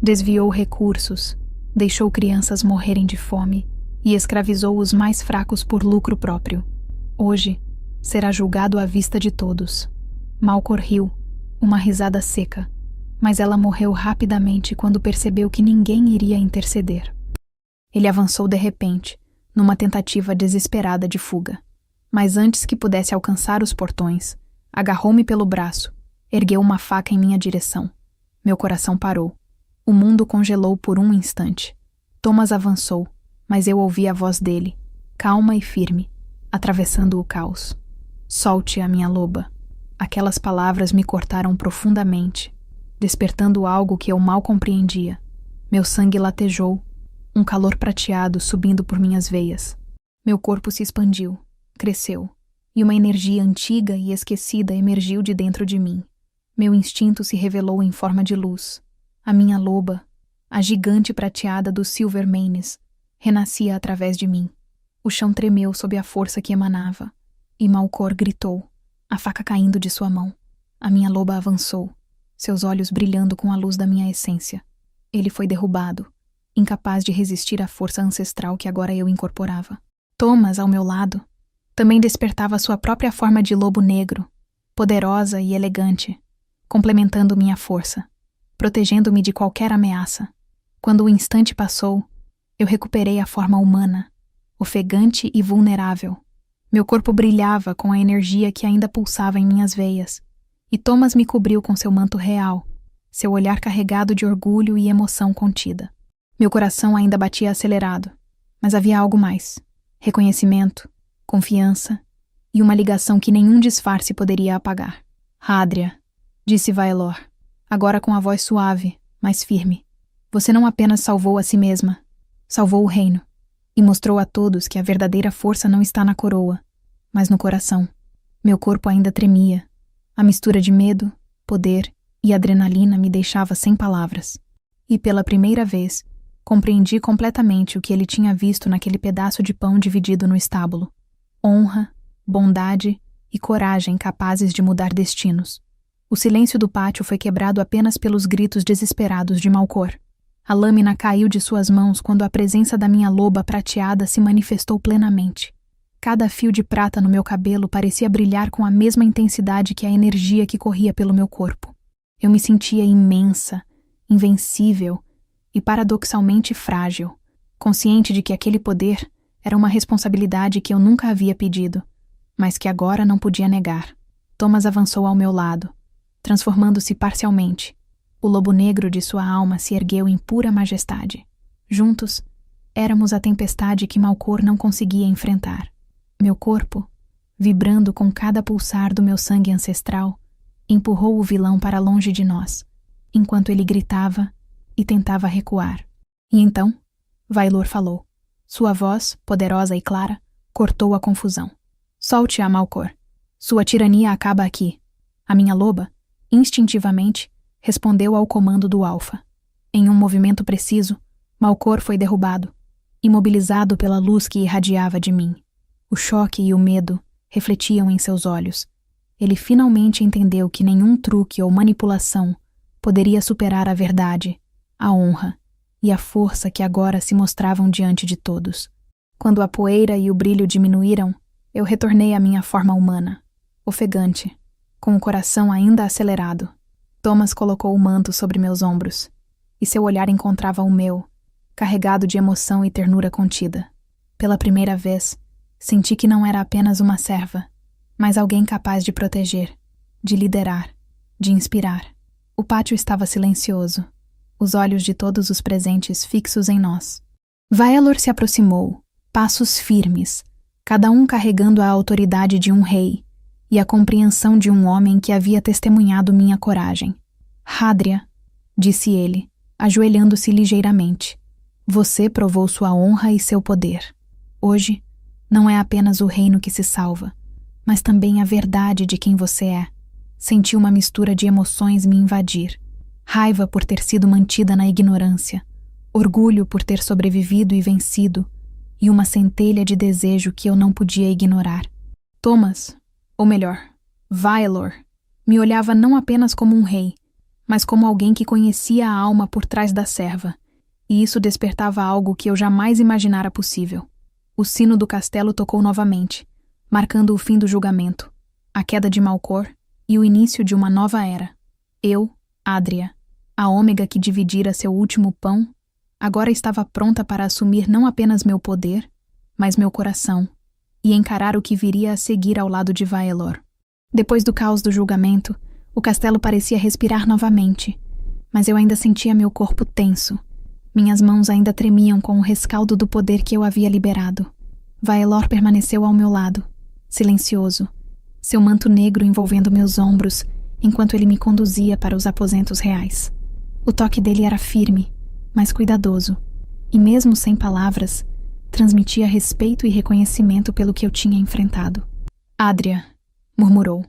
desviou recursos, deixou crianças morrerem de fome e escravizou os mais fracos por lucro próprio. Hoje, será julgado à vista de todos. Malcor riu, uma risada seca, mas ela morreu rapidamente quando percebeu que ninguém iria interceder. Ele avançou de repente, numa tentativa desesperada de fuga. Mas antes que pudesse alcançar os portões, agarrou-me pelo braço, ergueu uma faca em minha direção. Meu coração parou. O mundo congelou por um instante. Thomas avançou, mas eu ouvi a voz dele, calma e firme, atravessando o caos. Solte a minha loba. Aquelas palavras me cortaram profundamente, despertando algo que eu mal compreendia. Meu sangue latejou, um calor prateado subindo por minhas veias. Meu corpo se expandiu, cresceu, e uma energia antiga e esquecida emergiu de dentro de mim. Meu instinto se revelou em forma de luz. A minha loba, a gigante prateada dos Silvermanes, renascia através de mim. O chão tremeu sob a força que emanava, e Malcor gritou, a faca caindo de sua mão. A minha loba avançou, seus olhos brilhando com a luz da minha essência. Ele foi derrubado, incapaz de resistir à força ancestral que agora eu incorporava. Thomas, ao meu lado, também despertava sua própria forma de lobo negro, poderosa e elegante, complementando minha força, protegendo-me de qualquer ameaça. Quando o instante passou, eu recuperei a forma humana, ofegante e vulnerável. Meu corpo brilhava com a energia que ainda pulsava em minhas veias, e Thomas me cobriu com seu manto real, seu olhar carregado de orgulho e emoção contida. Meu coração ainda batia acelerado, mas havia algo mais: reconhecimento, confiança e uma ligação que nenhum disfarce poderia apagar. Hadria, disse Vaelor, agora com a voz suave, mas firme. Você não apenas salvou a si mesma, salvou o reino, e mostrou a todos que a verdadeira força não está na coroa, mas no coração. Meu corpo ainda tremia. A mistura de medo, poder e adrenalina me deixava sem palavras. E pela primeira vez, compreendi completamente o que ele tinha visto naquele pedaço de pão dividido no estábulo. Honra, bondade e coragem capazes de mudar destinos. O silêncio do pátio foi quebrado apenas pelos gritos desesperados de Malcor. A lâmina caiu de suas mãos quando a presença da minha loba prateada se manifestou plenamente. Cada fio de prata no meu cabelo parecia brilhar com a mesma intensidade que a energia que corria pelo meu corpo. Eu me sentia imensa, invencível e paradoxalmente frágil, consciente de que aquele poder era uma responsabilidade que eu nunca havia pedido, mas que agora não podia negar. Thomas avançou ao meu lado, transformando-se parcialmente. O lobo negro de sua alma se ergueu em pura majestade. Juntos, éramos a tempestade que Malcor não conseguia enfrentar. Meu corpo, vibrando com cada pulsar do meu sangue ancestral, empurrou o vilão para longe de nós, enquanto ele gritava e tentava recuar. E então, Vaelor falou. Sua voz, poderosa e clara, cortou a confusão. Solte-a, Malcor. Sua tirania acaba aqui. A minha loba, instintivamente, respondeu ao comando do Alfa. Em um movimento preciso, Malcor foi derrubado, imobilizado pela luz que irradiava de mim. O choque e o medo refletiam em seus olhos. Ele finalmente entendeu que nenhum truque ou manipulação poderia superar a verdade, a honra e a força que agora se mostravam diante de todos. Quando a poeira e o brilho diminuíram, eu retornei à minha forma humana, ofegante, com o coração ainda acelerado. Thomas colocou o manto sobre meus ombros, e seu olhar encontrava o meu, carregado de emoção e ternura contida. Pela primeira vez, senti que não era apenas uma serva, mas alguém capaz de proteger, de liderar, de inspirar. O pátio estava silencioso, os olhos de todos os presentes fixos em nós. Vaelor se aproximou, passos firmes, cada um carregando a autoridade de um rei e a compreensão de um homem que havia testemunhado minha coragem. Hadria, disse ele, ajoelhando-se ligeiramente, você provou sua honra e seu poder. Hoje, não é apenas o reino que se salva, mas também a verdade de quem você é. Senti uma mistura de emoções me invadir. Raiva por ter sido mantida na ignorância, orgulho por ter sobrevivido e vencido, e uma centelha de desejo que eu não podia ignorar. Thomas, ou melhor, Vaelor, me olhava não apenas como um rei, mas como alguém que conhecia a alma por trás da serva, e isso despertava algo que eu jamais imaginara possível. O sino do castelo tocou novamente, marcando o fim do julgamento, a queda de Malcor e o início de uma nova era. Eu, Adria, a ômega que dividira seu último pão, agora estava pronta para assumir não apenas meu poder, mas meu coração, e encarar o que viria a seguir ao lado de Vaelor. Depois do caos do julgamento, o castelo parecia respirar novamente, mas eu ainda sentia meu corpo tenso. Minhas mãos ainda tremiam com o rescaldo do poder que eu havia liberado. Vaelor permaneceu ao meu lado, silencioso, seu manto negro envolvendo meus ombros, enquanto ele me conduzia para os aposentos reais. O toque dele era firme, mas cuidadoso, e mesmo sem palavras, transmitia respeito e reconhecimento pelo que eu tinha enfrentado. Adria, murmurou,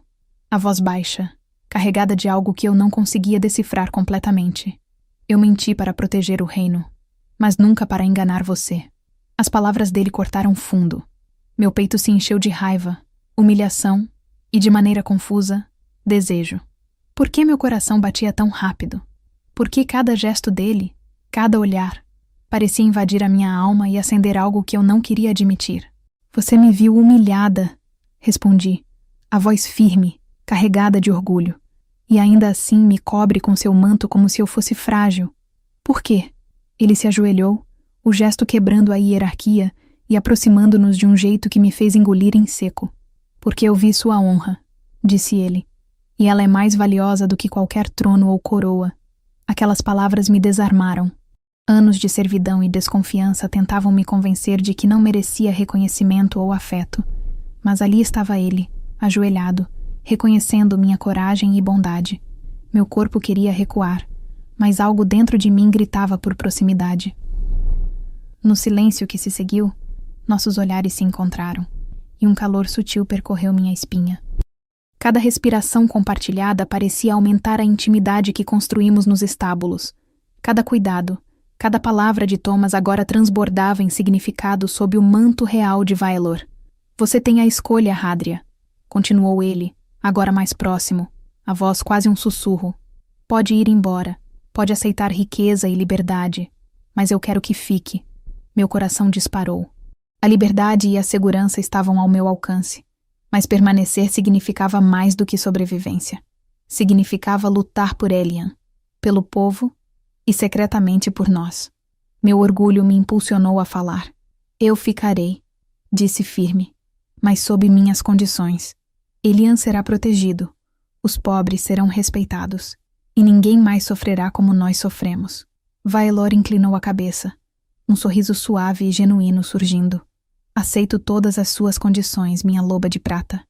a voz baixa, carregada de algo que eu não conseguia decifrar completamente. Eu menti para proteger o reino, mas nunca para enganar você. As palavras dele cortaram fundo. Meu peito se encheu de raiva, humilhação e, de maneira confusa, desejo. Por que meu coração batia tão rápido? Por que cada gesto dele, cada olhar, parecia invadir a minha alma e acender algo que eu não queria admitir? Você me viu humilhada, respondi, a voz firme, carregada de orgulho, e ainda assim me cobre com seu manto como se eu fosse frágil. Por quê? Ele se ajoelhou, o gesto quebrando a hierarquia e aproximando-nos de um jeito que me fez engolir em seco. Porque eu vi sua honra, disse ele, e ela é mais valiosa do que qualquer trono ou coroa. Aquelas palavras me desarmaram. Anos de servidão e desconfiança tentavam me convencer de que não merecia reconhecimento ou afeto, mas ali estava ele, ajoelhado, reconhecendo minha coragem e bondade. Meu corpo queria recuar, mas algo dentro de mim gritava por proximidade. No silêncio que se seguiu, nossos olhares se encontraram, e um calor sutil percorreu minha espinha. Cada respiração compartilhada parecia aumentar a intimidade que construímos nos estábulos. Cada cuidado, cada palavra de Thomas agora transbordava em significado sob o manto real de Vaelor. Você tem a escolha, Hadria, continuou ele, agora mais próximo, a voz quase um sussurro. Pode ir embora, pode aceitar riqueza e liberdade, mas eu quero que fique. Meu coração disparou. A liberdade e a segurança estavam ao meu alcance, mas permanecer significava mais do que sobrevivência. Significava lutar por Elian, pelo povo e secretamente por nós. Meu orgulho me impulsionou a falar. Eu ficarei, disse firme, mas sob minhas condições. Elian será protegido, os pobres serão respeitados, e ninguém mais sofrerá como nós sofremos. Vaelor inclinou a cabeça, um sorriso suave e genuíno surgindo. Aceito todas as suas condições, minha loba de prata.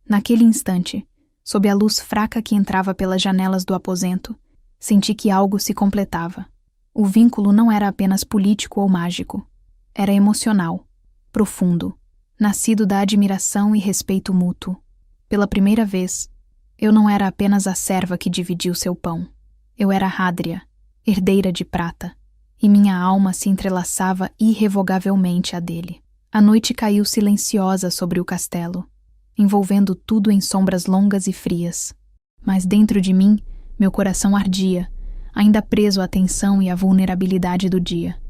Naquele instante, sob a luz fraca que entrava pelas janelas do aposento, senti que algo se completava. O vínculo não era apenas político ou mágico. Era emocional, profundo, nascido da admiração e respeito mútuo. Pela primeira vez, eu não era apenas a serva que dividiu seu pão. Eu era Hadria, herdeira de prata, e minha alma se entrelaçava irrevogavelmente à dele. A noite caiu silenciosa sobre o castelo. envolvendo tudo em sombras longas e frias. Mas dentro de mim, meu coração ardia, ainda preso à tensão e à vulnerabilidade do dia.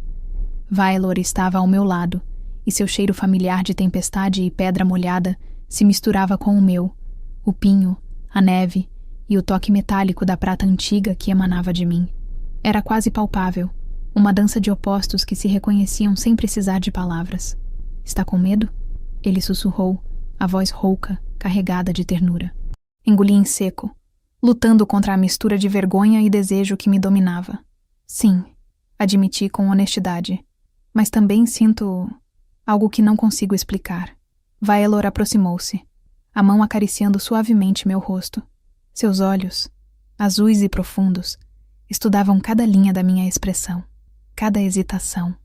Vaelor estava ao meu lado, e seu cheiro familiar de tempestade e pedra molhada se misturava com o meu, o pinho, a neve e o toque metálico da prata antiga que emanava de mim. Era quase palpável, uma dança de opostos que se reconheciam sem precisar de palavras. "Está com medo?" Ele sussurrou, a voz rouca, carregada de ternura. Engoli em seco, lutando contra a mistura de vergonha e desejo que me dominava. "Sim", admiti com honestidade, "mas também sinto algo que não consigo explicar." Vaelor aproximou-se, a mão acariciando suavemente meu rosto. Seus olhos, azuis e profundos, estudavam cada linha da minha expressão, cada hesitação.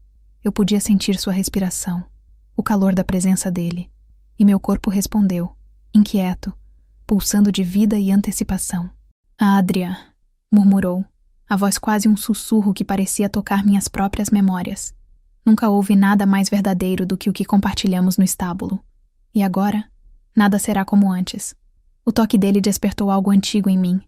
Eu podia sentir sua respiração, o calor da presença dele, e meu corpo respondeu, inquieto, pulsando de vida e antecipação. "Adria", murmurou, a voz quase um sussurro que parecia tocar minhas próprias memórias. Nunca houve nada mais verdadeiro do que o que compartilhamos no estábulo. E agora, nada será como antes. O toque dele despertou algo antigo em mim,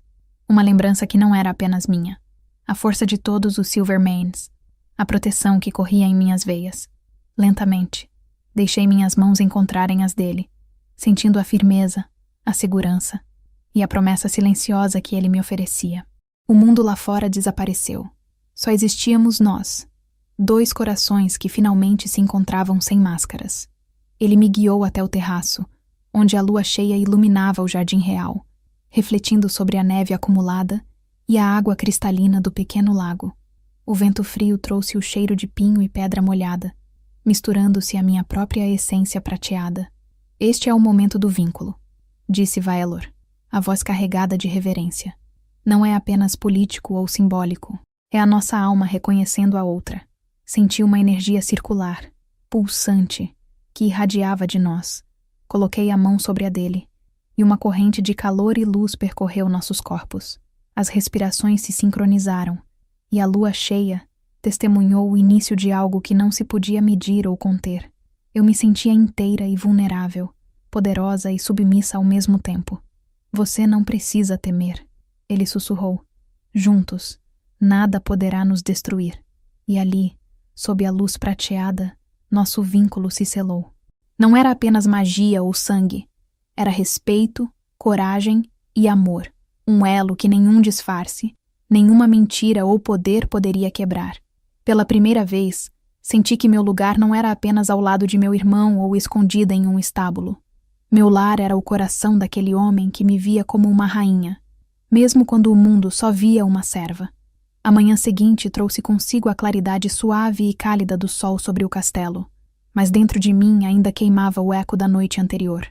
uma lembrança que não era apenas minha. A força de todos os Silvermanes, a proteção que corria em minhas veias. Lentamente, deixei minhas mãos encontrarem as dele, sentindo a firmeza, a segurança e a promessa silenciosa que ele me oferecia. O mundo lá fora desapareceu. Só existíamos nós, 2 corações que finalmente se encontravam sem máscaras. Ele me guiou até o terraço, onde a lua cheia iluminava o jardim real, refletindo sobre a neve acumulada e a água cristalina do pequeno lago. O vento frio trouxe o cheiro de pinho e pedra molhada, misturando-se à minha própria essência prateada. "Este é o momento do vínculo", disse Vaelor, a voz carregada de reverência. "Não é apenas político ou simbólico, é a nossa alma reconhecendo a outra." Senti uma energia circular, pulsante, que irradiava de nós. Coloquei a mão sobre a dele, e uma corrente de calor e luz percorreu nossos corpos. As respirações se sincronizaram, e a lua cheia testemunhou o início de algo que não se podia medir ou conter. Eu me sentia inteira e vulnerável, poderosa e submissa ao mesmo tempo. "Você não precisa temer", ele sussurrou. "Juntos, nada poderá nos destruir." E ali, sob a luz prateada, nosso vínculo se selou. Não era apenas magia ou sangue, era respeito, coragem e amor, um elo que nenhum disfarce, nenhuma mentira ou poder poderia quebrar. Pela primeira vez, senti que meu lugar não era apenas ao lado de meu irmão ou escondida em um estábulo. Meu lar era o coração daquele homem que me via como uma rainha, mesmo quando o mundo só via uma serva. A manhã seguinte trouxe consigo a claridade suave e cálida do sol sobre o castelo, mas dentro de mim ainda queimava o eco da noite anterior.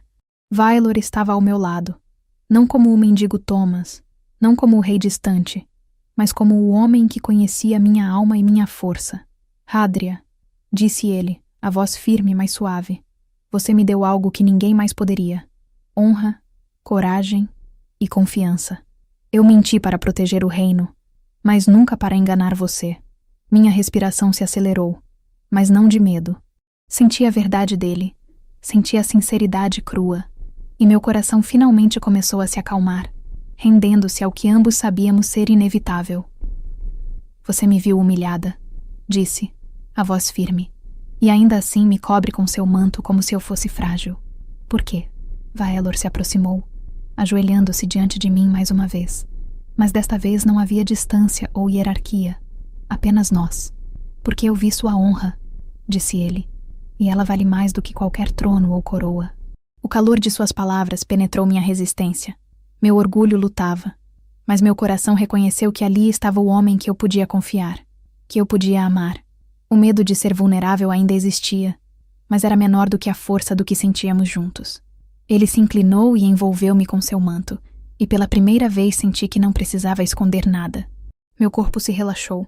Vaelor estava ao meu lado, não como o mendigo Thomas, não como o rei distante, mas como o homem que conhecia minha alma e minha força. "Hadria", disse ele, a voz firme mas suave, "você me deu algo que ninguém mais poderia: honra, coragem e confiança. Eu menti para proteger o reino, mas nunca para enganar você." Minha respiração se acelerou, mas não de medo. Senti a verdade dele, senti a sinceridade crua, e meu coração finalmente começou a se acalmar, rendendo-se ao que ambos sabíamos ser inevitável. "Você me viu humilhada", disse, a voz firme, "e ainda assim me cobre com seu manto como se eu fosse frágil." "Por quê?" Vaelor se aproximou, ajoelhando-se diante de mim mais uma vez. Mas desta vez não havia distância ou hierarquia, apenas nós. "Porque eu vi sua honra", disse ele, "e ela vale mais do que qualquer trono ou coroa." O calor de suas palavras penetrou minha resistência. Meu orgulho lutava, mas meu coração reconheceu que ali estava o homem que eu podia confiar, que eu podia amar. O medo de ser vulnerável ainda existia, mas era menor do que a força do que sentíamos juntos. Ele se inclinou e envolveu-me com seu manto, e pela primeira vez senti que não precisava esconder nada. Meu corpo se relaxou,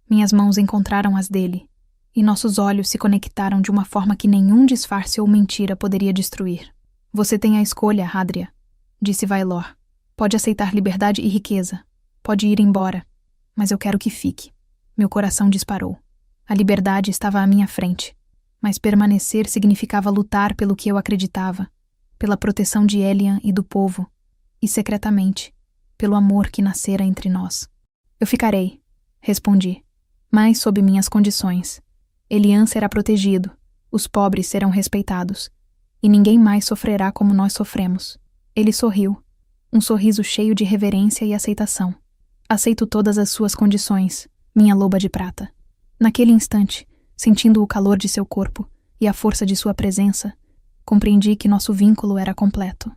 minhas mãos encontraram as dele, e nossos olhos se conectaram de uma forma que nenhum disfarce ou mentira poderia destruir. "Você tem a escolha, Hadria", disse Vaelor. "Pode aceitar liberdade e riqueza, pode ir embora, mas eu quero que fique." Meu coração disparou. A liberdade estava à minha frente, mas permanecer significava lutar pelo que eu acreditava, pela proteção de Elian e do povo, e secretamente, pelo amor que nascera entre nós. Eu ficarei, respondi, mas sob minhas condições. Elian será protegido, os pobres serão respeitados, e ninguém mais sofrerá como nós sofremos. Ele sorriu, um sorriso cheio de reverência e aceitação. Aceito todas as suas condições, minha loba de prata. Naquele instante, sentindo o calor de seu corpo e a força de sua presença, compreendi que nosso vínculo era completo.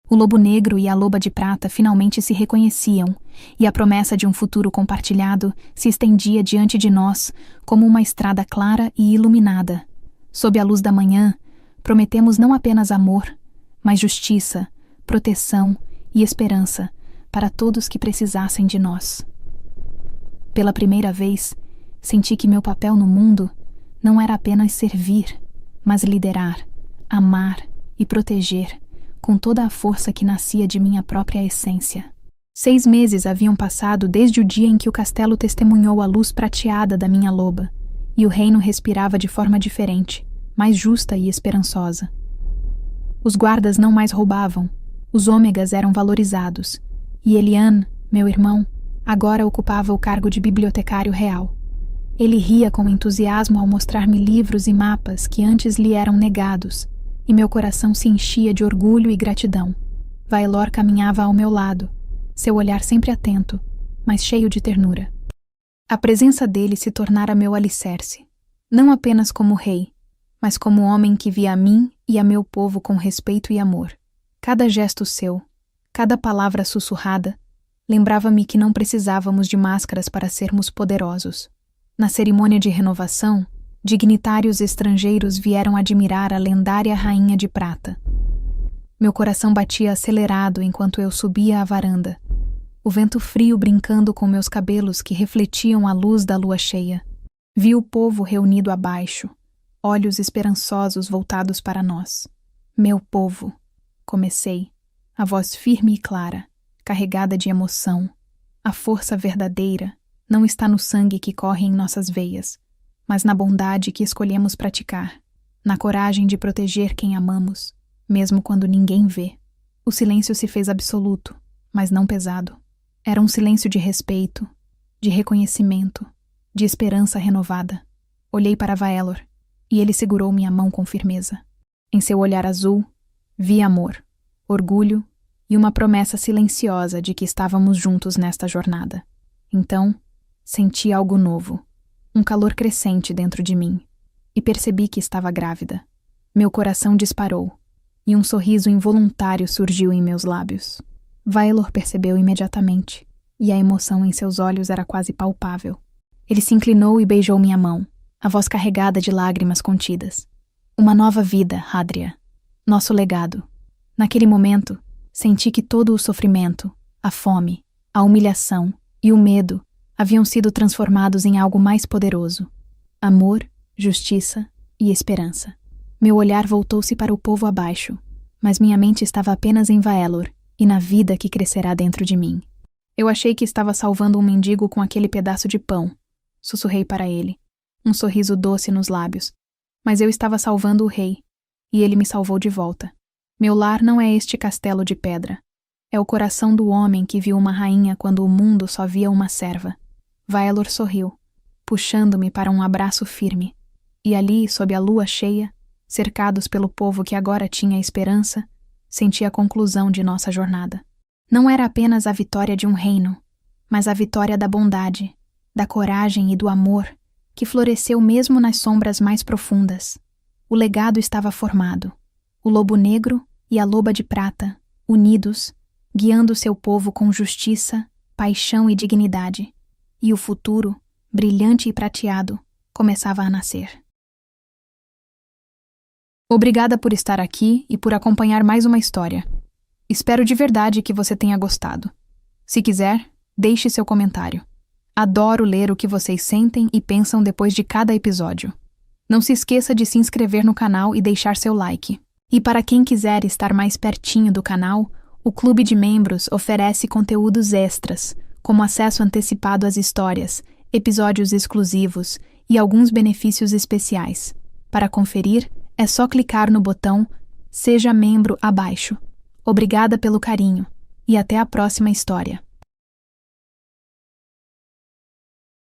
O lobo negro e a loba de prata finalmente se reconheciam, e a promessa de um futuro compartilhado se estendia diante de nós como uma estrada clara e iluminada. Sob a luz da manhã, prometemos não apenas amor, mas justiça, proteção e esperança para todos que precisassem de nós. Pela primeira vez, senti que meu papel no mundo não era apenas servir, mas liderar, amar e proteger, com toda a força que nascia de minha própria essência. 6 meses haviam passado desde o dia em que o castelo testemunhou a luz prateada da minha loba, e o reino respirava de forma diferente, mais justa e esperançosa. Os guardas não mais roubavam, os ômegas eram valorizados, e Elian, meu irmão, agora ocupava o cargo de bibliotecário real. Ele ria com entusiasmo ao mostrar-me livros e mapas que antes lhe eram negados, e meu coração se enchia de orgulho e gratidão. Vaelor caminhava ao meu lado, seu olhar sempre atento, mas cheio de ternura. A presença dele se tornara meu alicerce, não apenas como rei, mas como homem que via a mim e a meu povo com respeito e amor. Cada gesto seu, cada palavra sussurrada, lembrava-me que não precisávamos de máscaras para sermos poderosos. Na cerimônia de renovação, dignitários estrangeiros vieram admirar a lendária Rainha de Prata. Meu coração batia acelerado enquanto eu subia a varanda, o vento frio brincando com meus cabelos que refletiam a luz da lua cheia. Vi o povo reunido abaixo, olhos esperançosos voltados para nós. Meu povo, comecei, a voz firme e clara, carregada de emoção. A força verdadeira não está no sangue que corre em nossas veias, mas na bondade que escolhemos praticar, na coragem de proteger quem amamos, mesmo quando ninguém vê. O silêncio se fez absoluto, mas não pesado. Era um silêncio de respeito, de reconhecimento, de esperança renovada. Olhei para Vaelor, e ele segurou minha mão com firmeza. Em seu olhar azul, vi amor, orgulho e uma promessa silenciosa de que estávamos juntos nesta jornada. Então, senti algo novo, um calor crescente dentro de mim, e percebi que estava grávida. Meu coração disparou, e um sorriso involuntário surgiu em meus lábios. Vaelor percebeu imediatamente, e a emoção em seus olhos era quase palpável. Ele se inclinou e beijou minha mão, a voz carregada de lágrimas contidas. Uma nova vida, Hadria. Nosso legado. Naquele momento, senti que todo o sofrimento, a fome, a humilhação e o medo haviam sido transformados em algo mais poderoso. Amor, justiça e esperança. Meu olhar voltou-se para o povo abaixo, mas minha mente estava apenas em Vaelor e na vida que crescerá dentro de mim. Eu achei que estava salvando um mendigo com aquele pedaço de pão. Sussurrei para ele, um sorriso doce nos lábios. Mas eu estava salvando o rei, e ele me salvou de volta. Meu lar não é este castelo de pedra. É o coração do homem que viu uma rainha quando o mundo só via uma serva. Vaelor sorriu, puxando-me para um abraço firme. E ali, sob a lua cheia, cercados pelo povo que agora tinha esperança, senti a conclusão de nossa jornada. Não era apenas a vitória de um reino, mas a vitória da bondade, da coragem e do amor, que floresceu mesmo nas sombras mais profundas. O legado estava formado. O lobo negro e a loba de prata, unidos, guiando seu povo com justiça, paixão e dignidade. E o futuro, brilhante e prateado, começava a nascer. Obrigada por estar aqui e por acompanhar mais uma história. Espero de verdade que você tenha gostado. Se quiser, deixe seu comentário. Adoro ler o que vocês sentem e pensam depois de cada episódio. Não se esqueça de se inscrever no canal e deixar seu like. E para quem quiser estar mais pertinho do canal, o Clube de Membros oferece conteúdos extras, como acesso antecipado às histórias, episódios exclusivos e alguns benefícios especiais. Para conferir, é só clicar no botão Seja membro abaixo. Obrigada pelo carinho e até a próxima história.